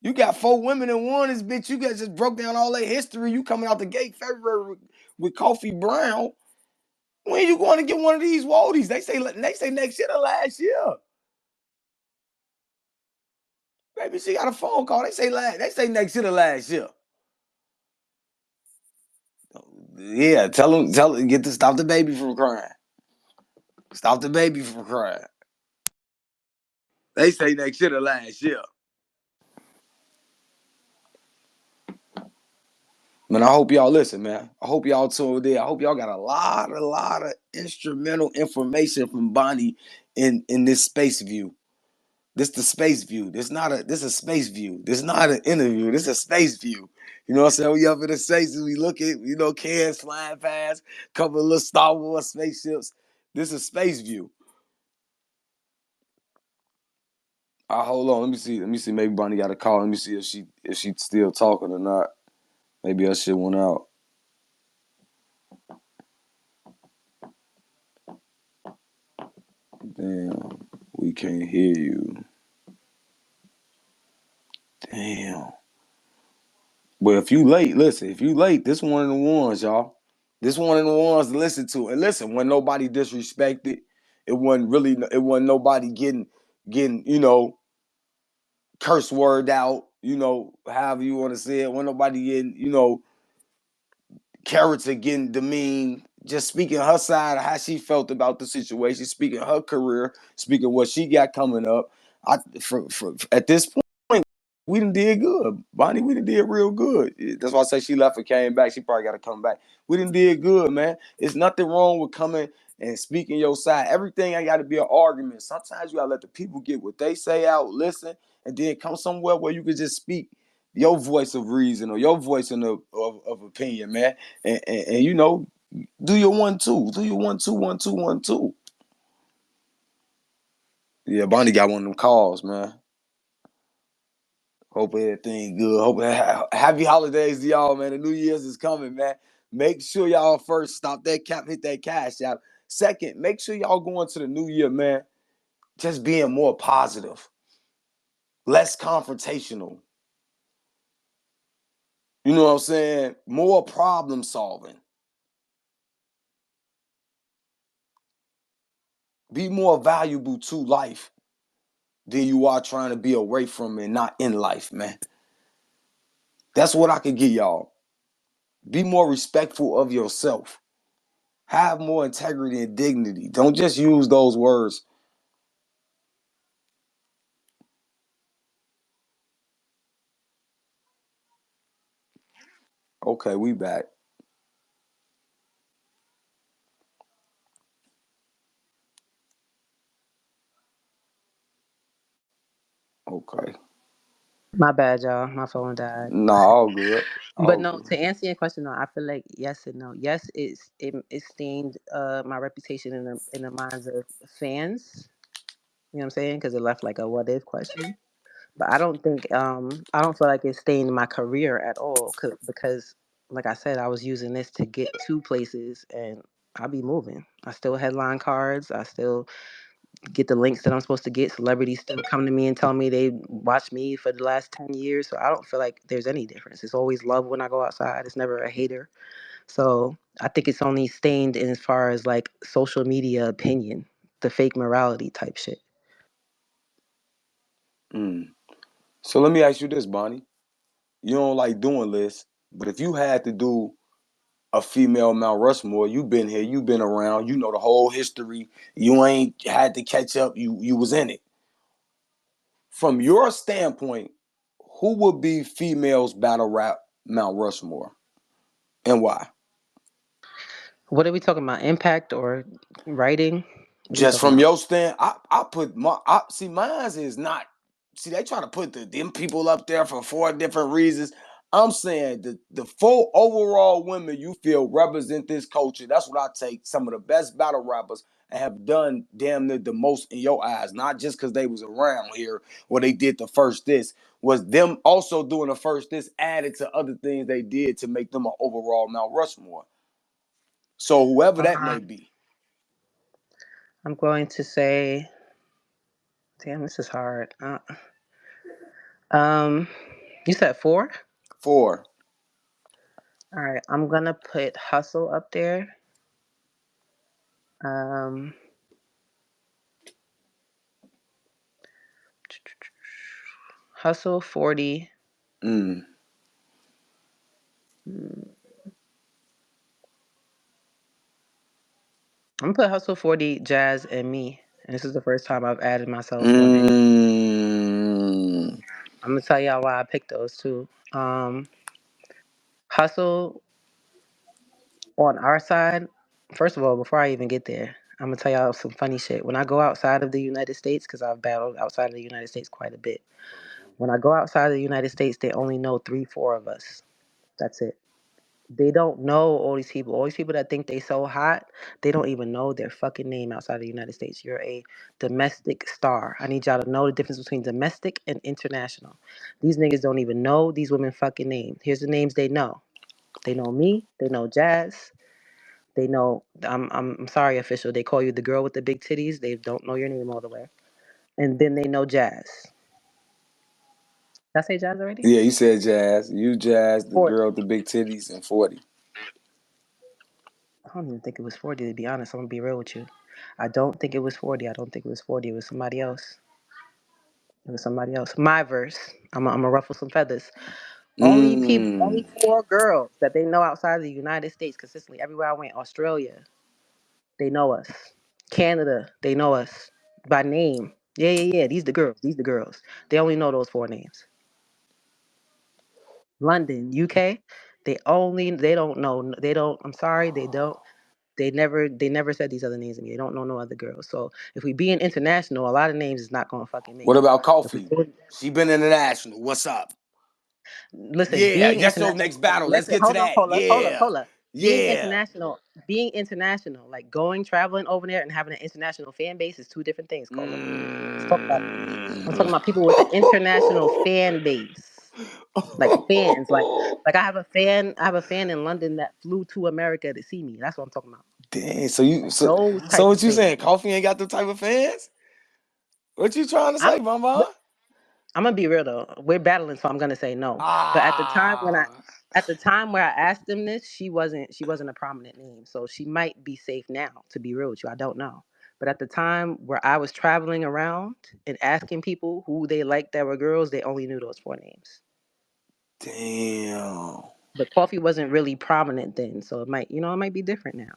You got 4 women in one. This bitch, you guys just broke down all their history. You coming out the gate February with Kofi Brown. When you going to get one of these Wodies? They say next year or last year. Baby, she got a phone call. They say next year or last year. Yeah, tell them, get to stop the baby from crying. Stop the baby from crying. They say next year or last year. Man, I hope y'all listen, man. I hope y'all tuned in. I hope y'all got a lot of instrumental information from Bonnie in this space view. This the space view. This a space view. This not an interview. This a space view. You know what I'm saying? We up in the spaces. We look at, cans flying past, couple of little Star Wars spaceships. This is space view. Hold on. Let me see. Maybe Bonnie got a call. Let me see if she still talking or not. Maybe her shit went out. Damn, we can't hear you. Damn. But if you late, listen. If you late, this one of the ones, y'all. This one of the ones to listen to. And listen, when nobody disrespected, it wasn't nobody getting curse word out. however you want to say it, when nobody getting, character getting demeaned, just speaking her side of how she felt about the situation, speaking her career, speaking what she got coming up. At this point, we done did good. Bonnie, we done did real good. That's why I say she left and came back. She probably got to come back. We done did good, man. It's nothing wrong with coming and speaking your side. Everything ain't got to be an argument. Sometimes you got to let the people get what they say out, listen, and then come somewhere where you can just speak your voice of reason or your voice of opinion, man. And do your 1-2. Do your 1-2, 1-2, 1-2. Yeah, Bonnie got one of them calls, man. Hope everything good. Hope happy holidays to y'all, man. The New Year's is coming, man. Make sure y'all first stop that cap, hit that cash out. Second, make sure y'all go into the new year, man, just being more positive, less confrontational. You know what I'm saying? More problem solving. Be more valuable to life than you are trying to be away from it, not in life, man. That's what I could give y'all. Be more respectful of yourself. Have more integrity and dignity. Don't just use those words. Okay, we back. Okay.
My bad, y'all. My phone died.
Nah, all good.
But
All
no,
good.
to answer your question though, I feel like yes and no. Yes, it stained my reputation in the minds of fans. You know what I'm saying? Because it left like a what if question. But I don't feel like it stained my career at all. Because like I said, I was using this to get to places, and I'll be moving. I still headline cards. I still get the links that I'm supposed to get. Celebrities still come to me and tell me they watched me for the last 10 years. So I don't feel like there's any difference. It's always love when I go outside. It's never a hater. So I think it's only stained in as far as like social media opinion, the fake morality type shit.
Mm. So let me ask you this, Bonnie. You don't like doing lists, but if you had to do a female Mount Rushmore, you've been here, you've been around, you know the whole history. You ain't had to catch up. You was in it. From your standpoint, who would be females battle rap Mount Rushmore and why?
What are we talking about? Impact or writing? What are we
Just
talking
from
about?
your stand, I put see mine's is not see they try to put them people up there for 4 different reasons. I'm saying the 4 overall women you feel represent this culture. That's what I take. Some of the best battle rappers and have done damn near the most in your eyes, not just because they was around here or they did the first this, was them also doing the first this added to other things they did to make them an overall Mount Rushmore. So whoever that may
Uh,
be.
I'm going to say, damn, this is hard. Um, you said four?
4.
All right, I'm gonna put Hustle up there. Um, Hustle 40.
Mm.
I'm gonna put Hustle 40, Jazz, and me. And this is the first time I've added myself on any.
Mm.
I'm gonna tell y'all why I picked those two. Hustle on our side. First of all, before I even get there, I'm gonna tell y'all some funny shit. When I go outside of the United States, because I've battled outside of the United States quite a bit. When I go outside of the United States, they only know three, four of us. That's it. They don't know all these people. All these people that think they so hot, they don't even know their fucking name outside of the United States. You're a domestic star. I need y'all to know the difference between domestic and international. These niggas don't even know these women fucking names. Here's the names they know. They know me. They know Jazz. They know I'm sorry, official. They call you the girl with the big titties. They don't know your name all the way. And then they know Jazz. Did I say Jazz already?
Yeah, you said Jazz. You Jazz, the
40.
girl with the big titties, and 40.
I don't even think it was 40 to be honest. I'm gonna be real with you. I don't think it was 40. I don't think it was 40. It was somebody else. It was somebody else. My verse. I'm a ruffle some feathers. Only
Mm.
4 girls that they know outside of the United States consistently. Everywhere I went, Australia, they know us. Canada, they know us by name. Yeah, yeah, yeah. These the girls. These the girls. They only know those 4 names. London, UK, they don't know. They don't. I'm sorry, they don't. They never said these other names to me. They don't know no other girls. So if we being international, a lot of names is not gonna fucking
What
make it.
about
If we
Coffee?
doing-
She been international. What's up?
listen,
Yeah,
being
that's your
international.
next battle. Let's
Listen,
get to
hold on,
that.
hold up, hold up,
Yeah.
hold up.
Yeah.
Being international, like going traveling over there and having an international fan base is 2 different things, Cola. Let's talk about that. I'm talking
Mm.
about people with an international fan base, like fans. Like I have a fan in London that flew to America to see me. That's what I'm talking about.
Dang, so you
Like
so
those
so
type of
what you
fans.
saying? Coffee ain't got the type of fans? What you trying to
I'm
say, Mama?
I'm gonna be real though. We're battling, so I'm gonna say no. But
Ah,
at the time where I asked him this, she wasn't a prominent name, so she might be safe now. To be real with you, I don't know. But at the time where I was traveling around and asking people who they liked that were girls, they only knew those 4 names.
damn.
But Coffee wasn't really prominent then, so it might be different now.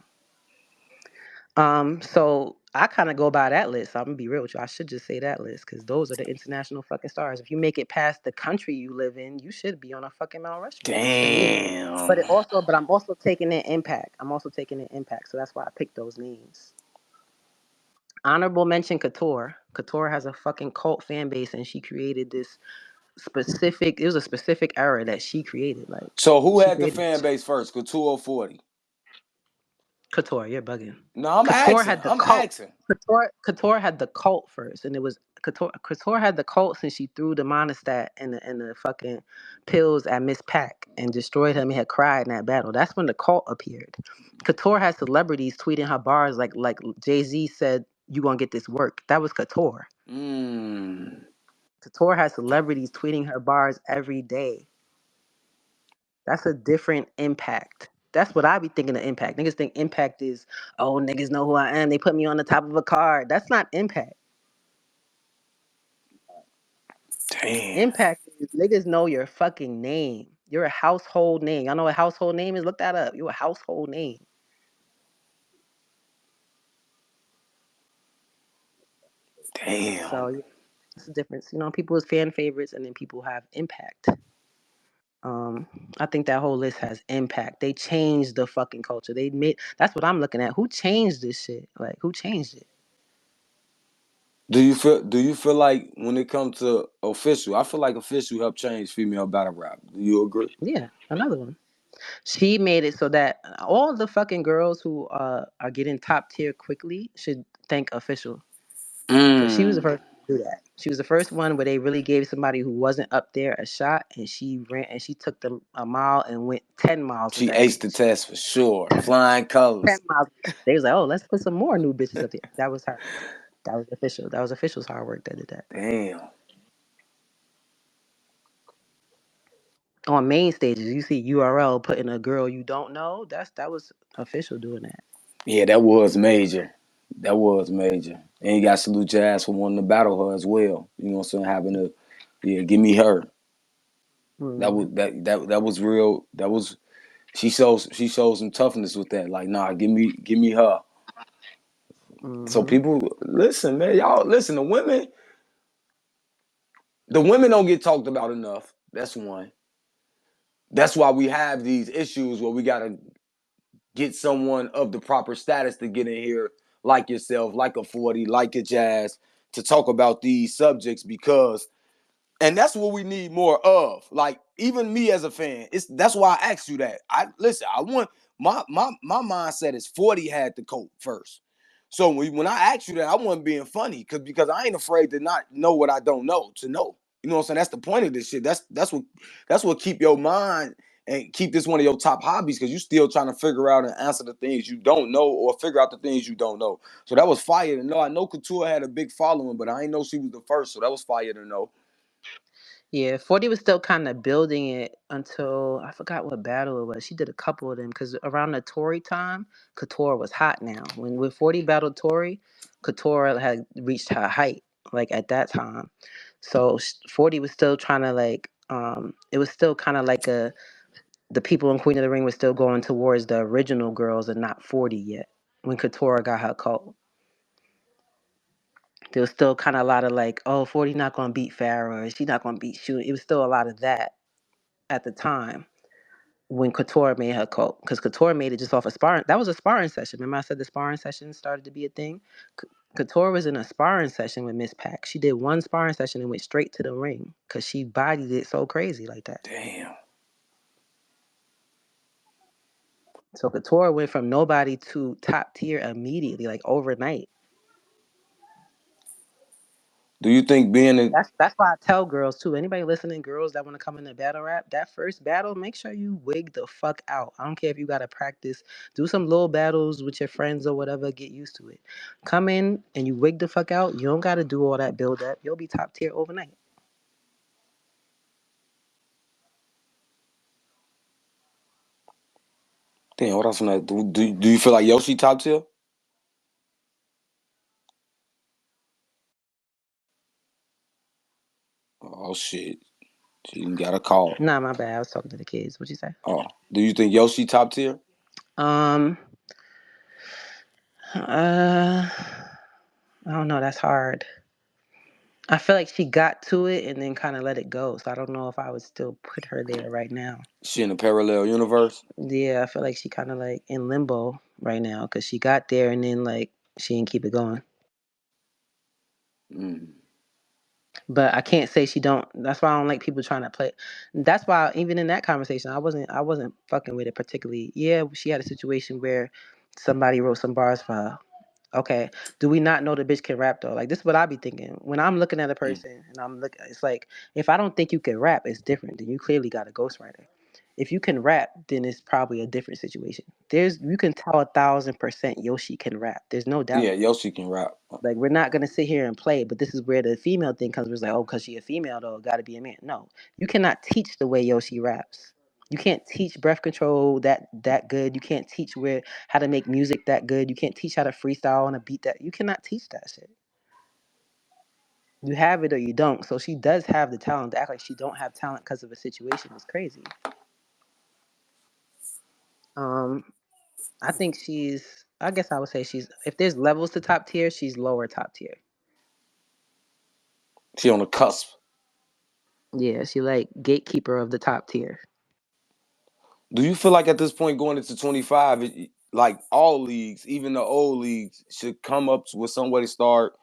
So I kind of go by that list. I'm gonna be real with you. I should just say that list because those are the international fucking stars. If you make it past the country you live in, you should be on a fucking Mount Rushmore to me.
Damn.
But I'm also taking in impact. I'm also taking in impact. So that's why I picked those names. Honorable mention Couture. Couture has a fucking cult fan base, and she created this specific. It was a specific era that she created. Like
So who
she
had the
created
fan base first? Couture or 40?
Couture, you're bugging.
No, I'm
Couture
asking.
had the
I'm
cult.
asking.
Couture had the cult first, and it was Couture had the cult since she threw the monostat and the fucking pills at Miss Pack and destroyed him and had cried in that battle. That's when the cult appeared. Couture had celebrities tweeting her bars like Jay-Z said, "You gonna get this work." That was Couture.
Mm.
Couture has celebrities tweeting her bars every day. That's a different impact. That's what I be thinking of impact. Niggas think impact is, oh, niggas know who I am. They put me on the top of a card. That's not impact.
Damn.
Impact is niggas know your fucking name. You're a household name. Y'all know what a household name is? Look that up. You're a household name.
Damn.
So yeah, it's a difference. People is fan favorites and then people have impact. Um, I think that whole list has impact. They changed the fucking culture. They made that's what I'm looking at. Who changed this shit? Like who changed it?
Do you feel like when it comes to official, I feel like official helped change female battle rap. Do you agree?
Yeah, another one. She made it so that all the fucking girls who are getting top tier quickly should thank official. Because she was the
Mm.
first one to do that. She was the first one where they really gave somebody who wasn't up there a shot, and she ran and she took them a mile and went 10 miles with
She
that
aced the
bitch.
test for sure. Flying
10 miles.
colors.
They was like, oh, let's put some more new bitches up there. That was her. That was official. That was official's hard work that did that.
Damn.
On main stages, you see URL putting a girl you don't know. That was official doing that.
Yeah, that was major. That was major. And you got to salute your ass for wanting to battle her as well. You know what I'm saying? Having to, yeah, give me her. That was
Hmm.
that was real. That was she shows some toughness with that. Like, nah, give me her. So
Hmm.
people listen, man. Y'all listen. The women don't get talked about enough. That's one. That's why we have these issues where we gotta get someone of the proper status to get in here, like yourself, like a 40, like a Jazz, to talk about these subjects because and that's what we need more of. Like even me as a fan, that's why I asked you that. I listen. I want my mindset is 40 had the coat first. So when I asked you that, I wasn't being funny because I ain't afraid to not know what I don't know to know. You know what I'm saying? That's the point of this shit. That's what keep your mind and keep this one of your top hobbies because you still trying to figure out and answer the things you don't know or figure out the things you don't know. So that was fire to know. I know Couture had a big following, but I ain't know she was the first. So that was fire to know.
Yeah, 40 was still kind of building it until I forgot what battle it was. She did a couple of them because around the Tory time, Couture was hot now. When 40 battled Tory, Couture had reached her height like at that time. So 40 was still trying to like, it was still kind of like the people in Queen of the Ring was still going towards the original girls and not 40 yet. When Katora got her cult, there was still kind of a lot of like, oh, 40 not gonna beat Farrah, or she not gonna beat Shun. It was still a lot of that at the time when Katora made her cult, because Katora made it just off a sparring. That was a sparring session. Remember I said the sparring session started to be a thing. Katora was in a sparring session with Miss Pac. She did one sparring session and went straight to the ring because she bodied it so crazy like that.
Damn.
So Katora went from nobody to top tier immediately, like overnight.
Do you think being a
That's why I tell girls too. Anybody listening, girls that want to come into battle rap, that first battle, make sure you wig the fuck out. I don't care if you gotta practice, do some little battles with your friends or whatever, get used to it. Come in and you wig the fuck out. You don't gotta do all that build up. You'll be top tier overnight.
damn? What else on that? Do you feel like Yoshi top tier? Oh shit, she got a call.
Nah, my bad. I was talking to the kids. What you say?
Oh, do you think Yoshi top tier?
Um, I don't know. That's hard. I feel like she got to it and then kind of let it go. So I don't know if I would still put her there right now.
She in a parallel universe.
Yeah, I feel like she kind of like in limbo right now because she got there and then like she didn't keep it going.
Mm.
But I can't say she don't. That's why I don't like people trying to play. That's why even in that conversation, I wasn't fucking with it particularly. Yeah, she had a situation where somebody wrote some bars for her. Okay, do we not know the bitch can rap though? Like this is what I be thinking when I'm looking at a
Mm.
person and I'm looking. It's like if I don't think you can rap, it's different. Then you clearly got a ghostwriter. If you can rap, then it's probably a different situation. You can tell 1,000% Yoshi can rap. There's no doubt.
Yeah, Yoshi can rap.
Like we're not gonna sit here and play, but this is where the female thing comes. It's like, oh, because she a female though, got to be a man. No, you cannot teach the way Yoshi raps. You can't teach breath control that good. You can't teach where how to make music that good. You can't teach how to freestyle on a beat that you cannot teach that shit. You have it or you don't. So she does have the talent. To act like she don't have talent because of a situation is crazy. Um, I think she's. I guess I would say she's. If there's levels to top tier, she's lower top tier.
She on the cusp.
Yeah, she like gatekeeper of the top tier.
Do you feel like at this point going into 25, like all leagues, even the old leagues, should come up with some way to start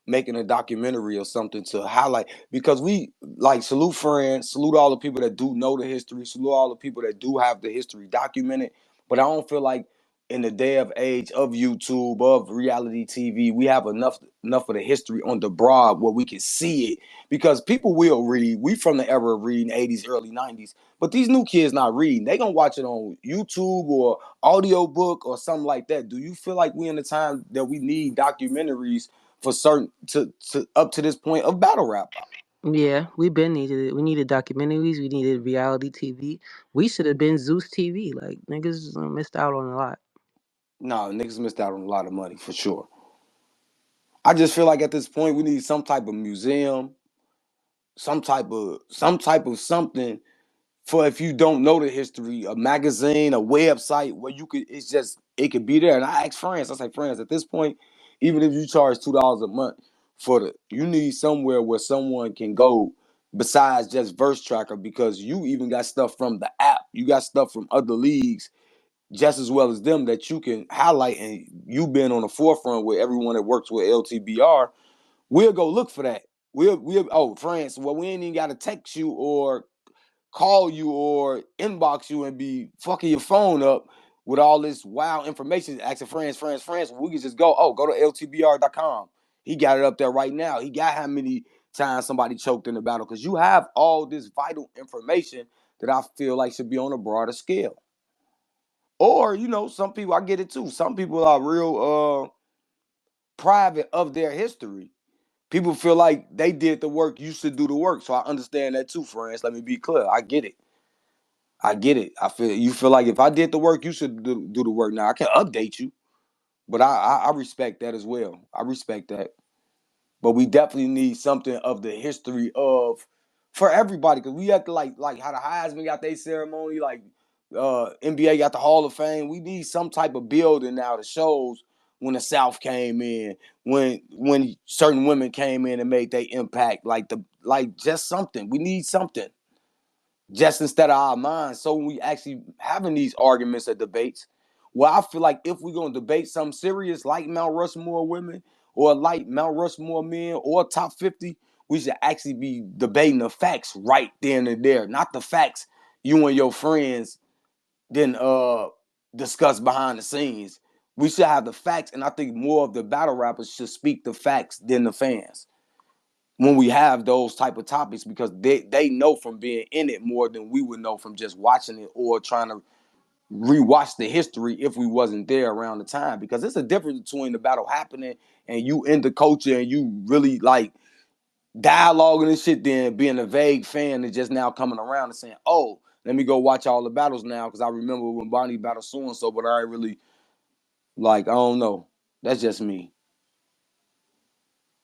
making a documentary or something to highlight? Because we like salute friends, salute all the people that do know the history, salute all the people that do have the history documented. But I don't feel like in the day of age of YouTube, of reality TV, we have enough of the history on the broad where we can see it. Because people will read. We from the era of reading, 80s, early 90s. But these new kids not reading. They gonna watch it on YouTube or audio book or something like that. Do you feel like we in the time that we need documentaries for certain to up to this point of battle rap?
Yeah, we been needed it. We needed documentaries. We needed reality TV. We should have been Zeus TV. Like niggas missed out on a lot.
Nah, niggas missed out on a lot of money for sure. I just feel like at this point we need some type of museum, some type of something for if you don't know the history, a magazine, a website where you could it could be there. And I ask friends, I say, friends, at this point, even if you charge $2 a month for you need somewhere where someone can go besides just Verse Tracker because you even got stuff from the app. You got stuff from other leagues just as well as them that you can highlight and you been on the forefront with everyone that works with LTBR. We'll go look for that. Oh, friends, well, we ain't even gotta text you or call you or inbox you and be fucking your phone up with all this wild information, asking friends. We can just go to ltbr.com. He got it up there right now. He got how many times somebody choked in the battle because you have all this vital information that I feel like should be on a broader scale. Or, some people, I get it too. Some people are real private of their history. People feel like they did the work, you should do the work. So I understand that too, friends. Let me be clear. I get it. I feel you feel like if I did the work, you should do the work. Now I can update you, but I respect that as well. I respect that. but we definitely need something of the history of for everybody because we have to like how the Heisman got their ceremony, like NBA got the Hall of Fame. We need some type of building now that shows when the South came in, when certain women came in and made their impact, like just something. We need something just instead of our minds. So when we actually having these arguments or debates, well, I feel like if we're gonna debate something serious like Mount Rushmore women or like Mount Rushmore men or top 50, we should actually be debating the facts right then and there, not the facts you and your friends then discuss behind the scenes. We should have the facts, and I think more of the battle rappers should speak the facts than the fans when we have those type of topics because they know from being in it more than we would know from just watching it or trying to rewatch the history if we wasn't there around the time because it's a difference between the battle happening and you in the culture and you really like dialoguing and shit than being a vague fan and just now coming around and saying, oh, let me go watch all the battles now because I remember when Bonnie battled so and so, but I ain't really like I don't know. That's just me.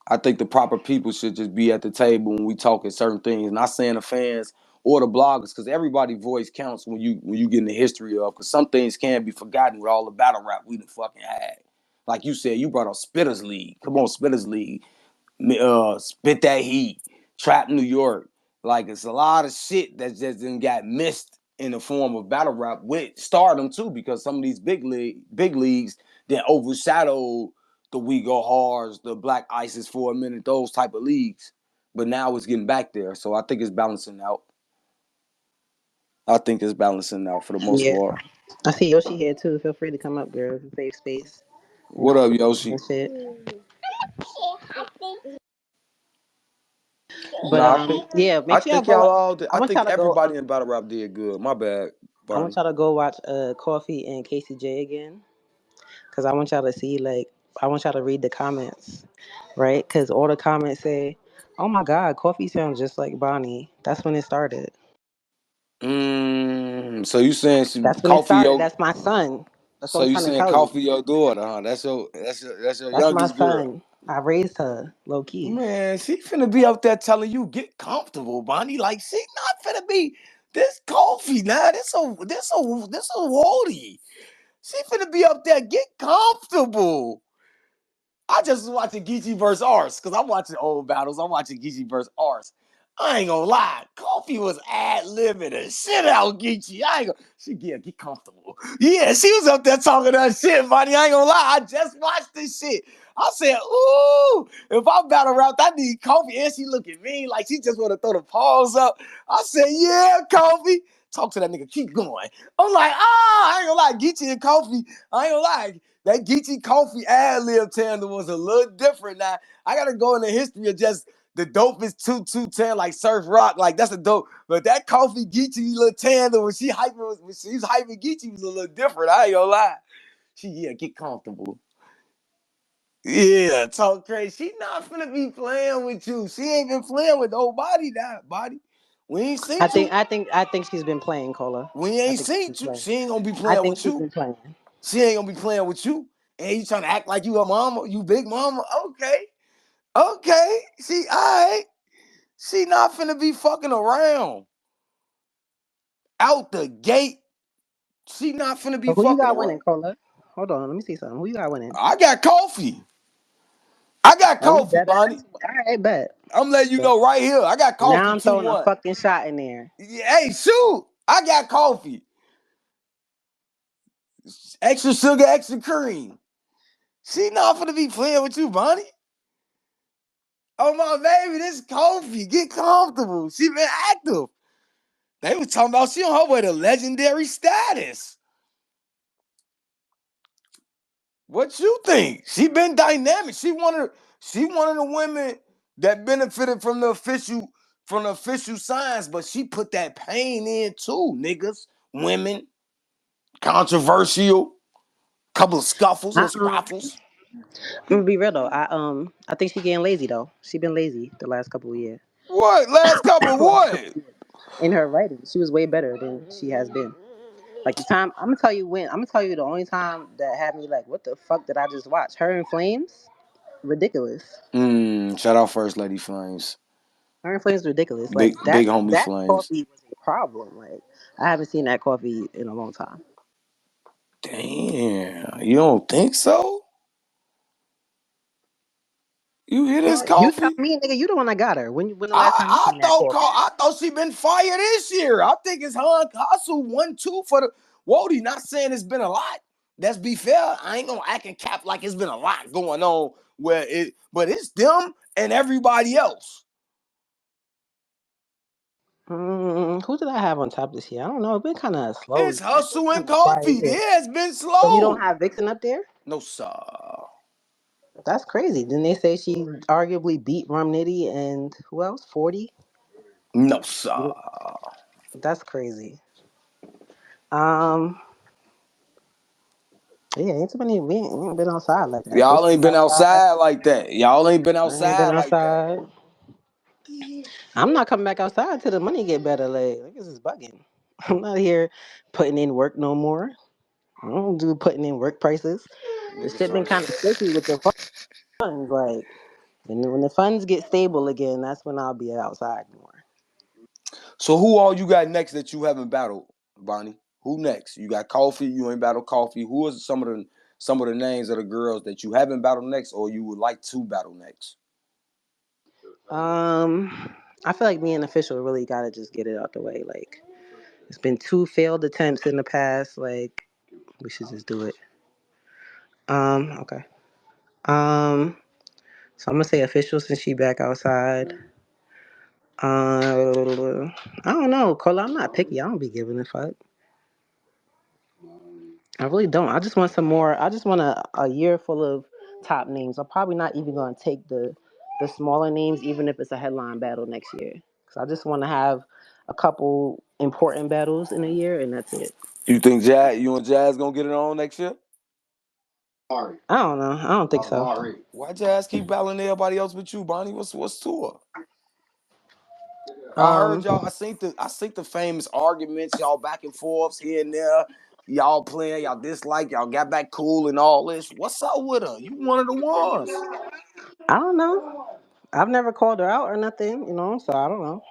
I think the proper people should just be at the table when we talking certain things. Not saying the fans or the bloggers, because everybody's voice counts when you get in the history of. Because some things can be forgotten with all the battle rap we done fucking had. Like you said, you brought up Spitters League. Come on, Spitters League. Spit that heat. Trap New York. Like it's a lot of shit that just didn't got missed in the form of battle rap with stardom too, because some of these big leagues that overshadowed the We Go Hards, the Black Isis for a minute, those type of leagues. But now it's getting back there. So I think it's balancing out. I think it's balancing out for the most
Yeah.
part.
I see Yoshi here too. Feel free to come up, girl. It's a safe space.
What
No
up,
bullying
Yoshi?
and shit. But
Nah,
yeah,
I
make sure y'all
think
go.
y'all all did.
I
I
want
think
y'all to go.
everybody in battle rap did good. My bad,
I want
Bonnie.
y'all to go watch Coffee and Casey J again, cause I want y'all to see I want y'all to read the comments, right? Cause all the comments say, "Oh my God, Coffee sounds just like Bonnie." That's when it started.
So you saying
That's when it
coffee
started.
your
That's my son. That's what
so
I'm
you
trying to
saying
tell you.
coffee your daughter, huh? That's your
That's my
youngest girl.
son. I raised her low key.
Man, she finna be out there telling you get comfortable, Bonnie. Like she not finna be this coffee now. This a Wody. She finna be up there get comfortable. I just was watching Geechee versus Ars because I'm watching old battles. I'm watching Geechee versus Ars. I ain't gonna lie, Kofi was ad libbing the shit out Geechee. I ain't gonna. She get comfortable. Yeah, she was up there talking that shit, buddy. I ain't gonna lie. I just watched this shit. I said, ooh, if I battle rap, I need Kofi. And she look at me like she just want to throw the paws up. I said, yeah, Kofi. Talk to that nigga. Keep going. I'm like, I ain't gonna lie. Geechee and Kofi, I ain't gonna lie. That Geechee Kofi ad lib tandem was a little different. Now I gotta go in the history of just the dopest 2-2-10 like Surf Rock, like that's a dope. But that Kofi Geechee little tandem when she was hyping Geechee was a little different. I ain't gonna lie. Get comfortable. Yeah, talk crazy. She not finna be playing with you. She ain't been playing with nobody. That body. We ain't seen you.
I think she's been playing, Cola.
We
I
ain't
think she's
seen
been
you.
playing.
She ain't gonna be
I
playing
think
with
she's
you.
been playing.
She ain't gonna be playing with you. And you trying to act like you a mama, you big mama. Okay. Okay. She all right. She not finna be fucking around. Out the gate. She not finna be
So who you
fucking
got
around.
winning, Cola? Hold on, let me see something. Who you got winning?
I got coffee. I got
Oh, you
coffee,
bet
Bonnie.
ass. All right, bet.
I'm letting you
Bet.
know right here. I got
Now
coffee
I'm
2
throwing a
1.
fucking shot in there.
Hey, shoot. I got coffee. Extra sugar, extra cream. She not finna be playing with you, Bonnie. Oh my baby, this coffee. Get comfortable. She been active. They was talking about she on her way to legendary status. What you think? She been dynamic. She one of the women that benefited from the official signs, but she put that pain in too, niggas, women, controversial, couple of scuffles
I,
or squaffles.
I'm gonna be real though. I think she getting lazy though. She been lazy the last couple of years.
What? Last couple of
Last couple
what?
of years. In her writing, she was way better than she has been. Like the time, I'm gonna tell you when. I'm gonna tell you the only time that had me like, what the fuck did I just watch? Her in Flames. ridiculous.
Shout out First Lady Flames.
Her Flames ridiculous. Like
Big homie
that
Flames.
coffee was a problem. Like I haven't seen that coffee in a long time.
Damn, you don't think so? You hear this
You tell
coffee?
me, nigga, you the one that got her. When the last time you
I
seen that
thought
coffee?
I thought she been fired this year. I think it's her hustle 1-2 for the Wody. Not saying it's been a lot. Let's be fair. I ain't gonna act and cap like it's been a lot going on but it's them and everybody else.
Who did I have on top this year? I don't know. It's been kind of slow.
It's
It's been
hustle
kind
and
of quiet
coffee.
here.
Yeah, it's been
So you don't
slow.
have Vixen up there?
No sir.
That's crazy. Didn't they say she arguably beat Rum Nitty and who else? 40?
No sir.
That's crazy. Um, yeah, ain't too many. We ain't been outside like that.
Y'all
Vixen
ain't been
outside.
outside like that. Y'all ain't been
I ain't been
outside like that.
outside. I'm not coming back outside till the money get better. Like, niggas is bugging. I'm not here putting in work no more. I don't do putting in work prices. The
Niggas
shit been
trying
kind
to.
of sticky with the funds. Like, and when the funds get stable again, that's when I'll be outside more.
So who all you got next that you haven't battled, Bonnie? Who next? You got Coffee. You ain't battled Coffee. Who is some of the names of the girls that you haven't battled next, or you would like to battle next?
I feel like me and official really gotta just get it out the way. Like, it's been two failed attempts in the past. Like, we should just do it. Okay. Um, so I'm gonna say official since she back outside. I don't know, Cola. I'm not picky. I don't be giving a fuck. I really don't. I just want some more. I just want a year full of top names. I'm probably not even gonna take the smaller names, even if it's a headline battle next year. Cause I just want to have a couple important battles in a year, and that's it.
You think you and Jazz gonna get it on next year?
I don't know. I don't think so.
Why Jazz keep battling everybody else but you, Bonnie? What's to her? I heard
Um,
y'all. I seen the famous arguments, y'all back and forths here and there. Y'all playing, y'all dislike, y'all got back cool and all this. What's up with her? You one of the ones.
I don't know. I've never called her out or nothing, so I don't know.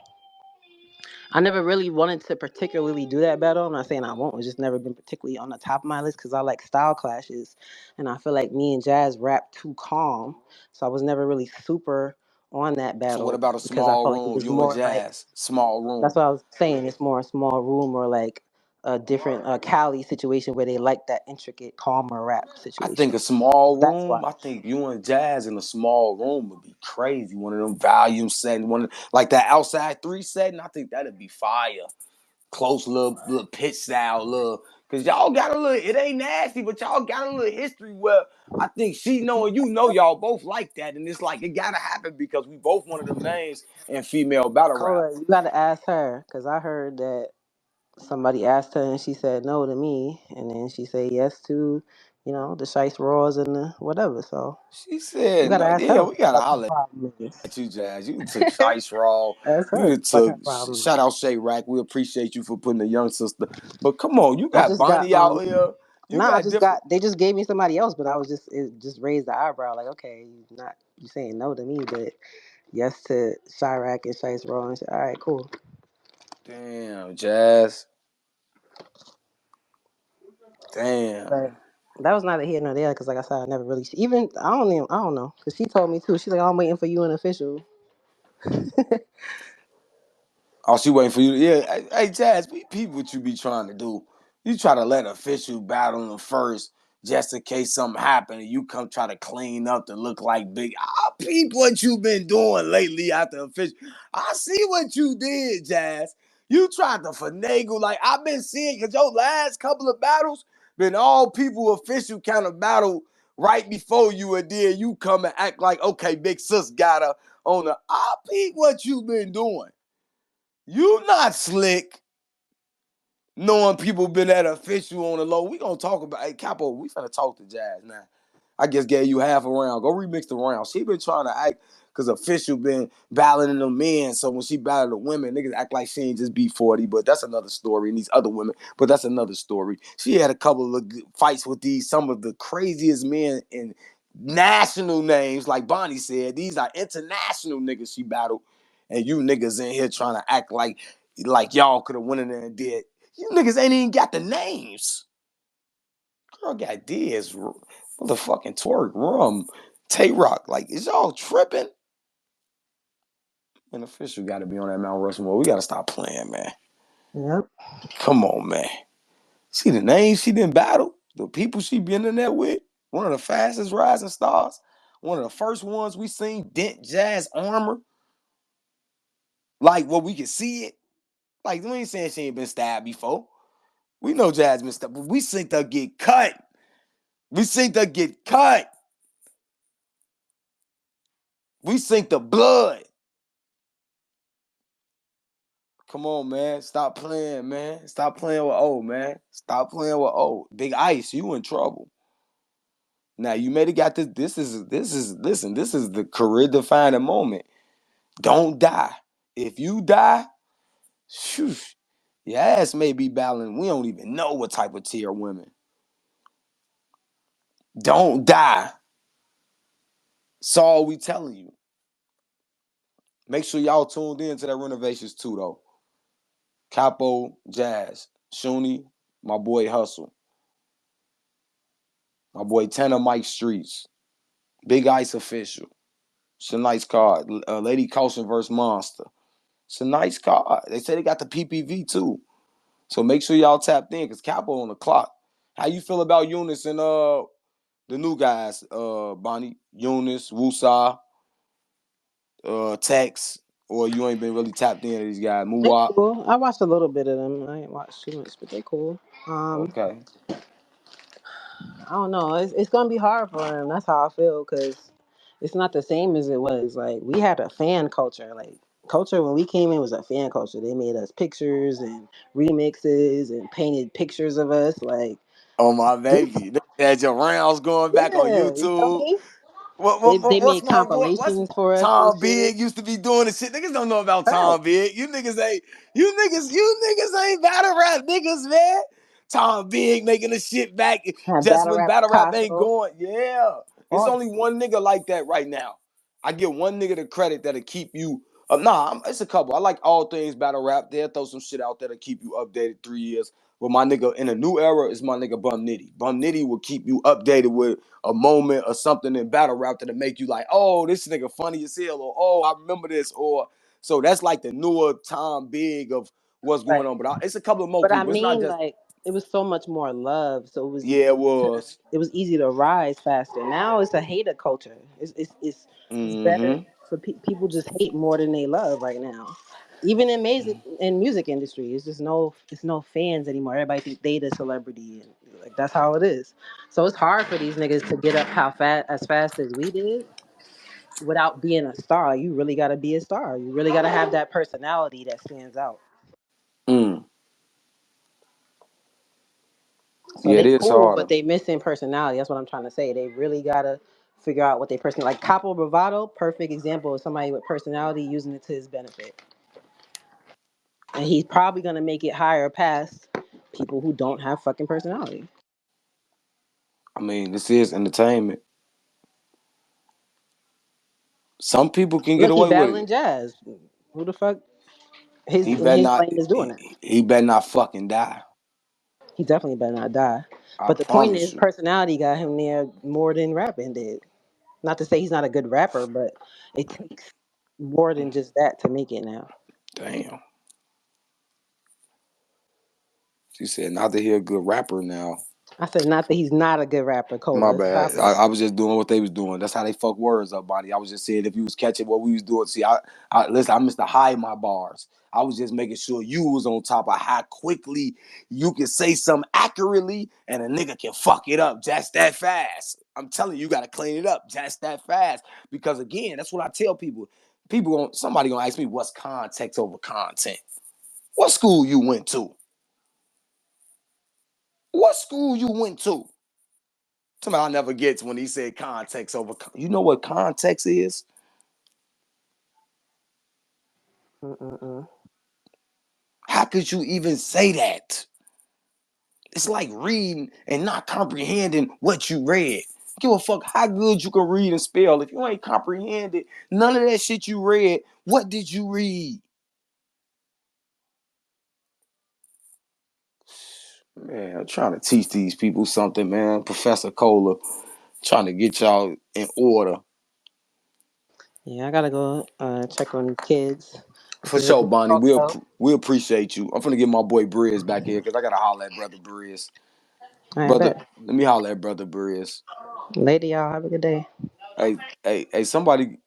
I never really wanted to particularly do that battle. I'm not saying I won't. It's just never been particularly on the top of my list because I like style clashes, and I feel like me and Jazz rap too calm, so I was never really super on that
So what
battle
about a
because I
small
felt like it
room?
was
You and
more like
Jazz, small
that's
room.
what I was saying. It's more a small room or like a different Cali situation where they like that intricate, calmer rap
I think
situation.
a small
That's why.
room. I think you and Jazz in a small room would be crazy. One of them volume setting, like that outside 3 setting. I think that'd be fire. Close little pitch style little. Cause y'all got a little. It ain't nasty, but y'all got a little history where I think she know and you know y'all both like that, and it's like it gotta happen because we both one of them names in female battle rap.
Cola, you gotta ask her because I heard that somebody asked her and she said no to me, and then she said yes to, the Shice Raws and the whatever. So
She
you
said,
gotta
"No,
ask her
yeah, we
what the
gotta
fucking
holler
problem is.
at you, Jazz. You took Shice Raw.
Ask
You
her what
done
the fuck
took
her problem
shout
is.
out Shay Rack. We appreciate you for putting the young sister. But come on, you
I
got
just got
Bonnie out here. You
nah, I
got
just
different.
got they just gave me somebody else, but I was just it just raised the eyebrow like, okay, you saying no to me, but yes to Chirac and Shice Raw and shit. All right, cool.
Damn, Jazz. Damn.
But that was neither here nor there because, like I said, I never really even I don't know because she told me too. She's like, I'm waiting for you and official.
Oh, she waiting for you. Yeah, hey, Jazz, we peep what you be trying to do. You try to let official battle them first, just in case something happen, and you come try to clean up to look like big. I peep what you been doing lately after official. I see what you did, Jazz. You tried to finagle like I've been seeing because your last couple of battles been all people official kind of battle right before you, and then you come and act like okay, big sis got her on the. I peep what you been doing. You not slick, knowing people been at official on the low. We gonna talk about hey Capo, we finna talk to Jazz now. I just gave you half a round. Go remix the round. She been trying to act because official been battling them men. So when she battled the women, niggas act like she ain't just beat 40, but that's another story. And these other women, but that's another story. She had a couple of fights with these some of the craziest men in national names, like Bonnie said. These are international niggas she battled, and you niggas in here trying to act like y'all could have went in there and did. You niggas ain't even got the names. Girl got Diaz, motherfucking Twerk, Rum, Tay Rock. Like, is y'all tripping? An official got to be on that Mount Rushmore. We got to stop playing, man.
Yep.
Come on, man. See the names she didn't battle, the people she been in there with. One of the fastest rising stars. One of the first ones we seen dent Jazz armor. Like, we can see it. Like, we ain't saying she ain't been stabbed before. We know Jazz been stabbed, but we seen her get cut. We seen her get cut. We seen the blood. Come on, man. Stop playing, man. Stop playing with O, man. Stop playing with O. Big Ice, you in trouble. Now you may have got this. Listen, this is the career defining moment. Don't die. If you die, shoo, your ass may be battling. We don't even know what type of tier women. Don't die. That's all we telling you. Make sure y'all tuned in to that renovations too, though. Capo, Jazz, Shuni, my boy Hustle, my boy Tanner Mike Streets, Big Ice Official. It's a nice card. Lady Caution versus Monster. It's a nice card. They say they got the PPV too. So make sure y'all tapped in because Capo on the clock. How you feel about Eunice and the new guys, Bonnie? Eunice, Wusa, Tex, or you ain't been really tapped into these guys.
They
Muwap.
cool. I watched a little bit of them. I ain't watched too much, but they cool.
Okay.
I don't know. It's gonna be hard for them. That's how I feel because it's not the same as it was. Like we had a fan culture. Like culture when we came in was a fan culture. They made us pictures and remixes and painted pictures of us. Like
Oh my
this,
baby. They had your rounds going back on
yeah, you feel
YouTube.
me?
What
They
what's
made
my what's
compilations for us and
Tom
shit.
Big used to be doing the shit. Niggas don't know about
Right.
Tom Big. You niggas ain't battle rap niggas, man. Tom Big making the shit back
Had
just
battle
when
rap
battle rap ain't
Picasso.
going. Yeah. It's
All
only one nigga like that right now. I give one nigga the credit that'll keep you it's a couple. I like all things battle rap. They'll throw some shit out there to keep you updated 3 years. But my nigga in a new era is my nigga Bum Nitty. Bum Nitty will keep you updated with a moment or something in battle rap that'll make you like, oh, this nigga funny as hell, or oh, I remember this, or so that's like the newer Tom Big of what's going
right.
on. But it's a couple of more
But I
people. It's not
mean,
just
like, it was so much more love, so
yeah, it was.
it was easy to rise faster. Now it's a hater culture. It's better
Mm-hmm.
for people just hate more than they love right now. Even in music industry, it's no fans anymore. Everybody think they the celebrity, and like that's how it is. So it's hard for these niggas to get up how fast as we did without being a star. You really got to be a star. You really got to have that personality that stands out.
Mm.
So
Yeah, it
they
is
cool,
harder.
but they missing personality. That's what I'm trying to say. They really gotta figure out what they person like. Capo Bravado, perfect example of somebody with personality using it to his benefit, and he's probably gonna make it higher past people who don't have fucking personality.
I mean, this is entertainment. Some people can get
Look, he
away with
battling
it.
Jazz. Who the fuck?
He
In
better
his
not.
lane is doing that.
He better not fucking die.
He definitely better not die.
I
But the point
promise
is,
you.
personality got him there more than rapping did. Not to say he's not a good rapper, but it takes more than just that to make it now.
Damn. She said not to hear a good rapper now.
I said not that he's not a good rapper,
My
Coda.
bad.
Stop
I
it.
was just doing what they was doing. That's how they fuck words up, buddy. I was just saying if you was catching what we was doing. See, listen. I missed to hide my bars. I was just making sure you was on top of how quickly you can say something accurately, and a nigga can fuck it up just that fast. I'm telling you, you gotta clean it up just that fast. Because again, that's what I tell people. Somebody gonna ask me what's context over content. What school you went to? What school you went to? Something I'll never get to when he said context over. You know what context is?
Mm-mm-mm.
How could you even say that? It's like reading and not comprehending what you read. Give a fuck how good you can read and spell. If you ain't comprehended none of that shit you read, what did you read? Man, I'm trying to teach these people something, man. Professor Cola, trying to get y'all in order.
Yeah, I gotta go check on kids and
For
see what
sure,
they
Bonnie.
talk about.
We appreciate you. I'm finna get my boy Briz back here because I gotta holler at brother Briz.
I
Brother,
bet.
let me holler at brother Briz.
Later, y'all. Have a good day.
Hey,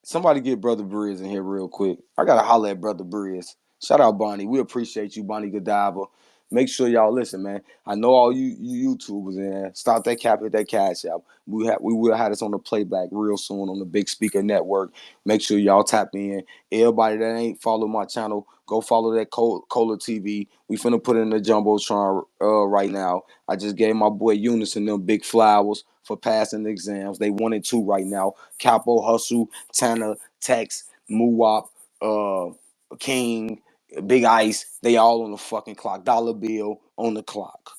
somebody get Brother Briz in here real quick. I gotta holler at Brother Briz. Shout out Bonnie. We appreciate you, Bonnie Godiva. Make sure y'all listen, man. I know all you YouTubers in there. Stop that cap, hit that cash out. We will have this on the playback real soon on the Big Speaker Network. Make sure y'all tap in. Everybody that ain't follow my channel, go follow that Cola TV. We finna put in the jumbotron right now. I just gave my boy Eunice and them big flowers for passing the exams. They 1 and 2 right now. Capo, Hustle, Tanner, Tex, Muwop, uh, King, Big Ice, they all on the fucking clock. Dollar Bill on the clock.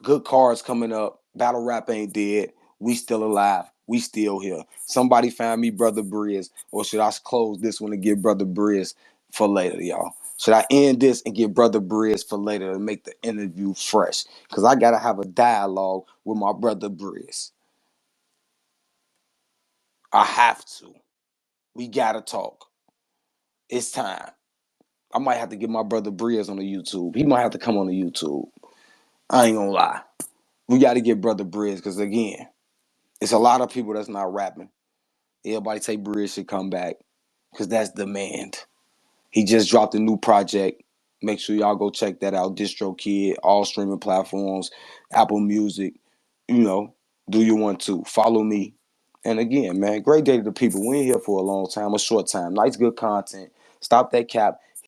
Good cards coming up. Battle rap ain't dead. We still alive. We still here. Somebody find me Brother Briz, or should I close this one and give Brother Briz for later, y'all? Should I end this and give Brother Briz for later to make the interview fresh? Because I got to have a dialogue with my brother Briz. I have to. We got to talk. It's time. I might have to get my brother Briz on the YouTube. He might have to come on the YouTube. I ain't gonna lie. We got to get brother Briz because again, it's a lot of people that's not rapping. Everybody say Briz should come back because that's demand. He just dropped a new project. Make sure y'all go check that out. Distro Kid, all streaming platforms, Apple Music. You know, do you want to follow me? And again, man, great day to the people. We ain't here for a long time, a short time. Nice, good content. Stop that cap.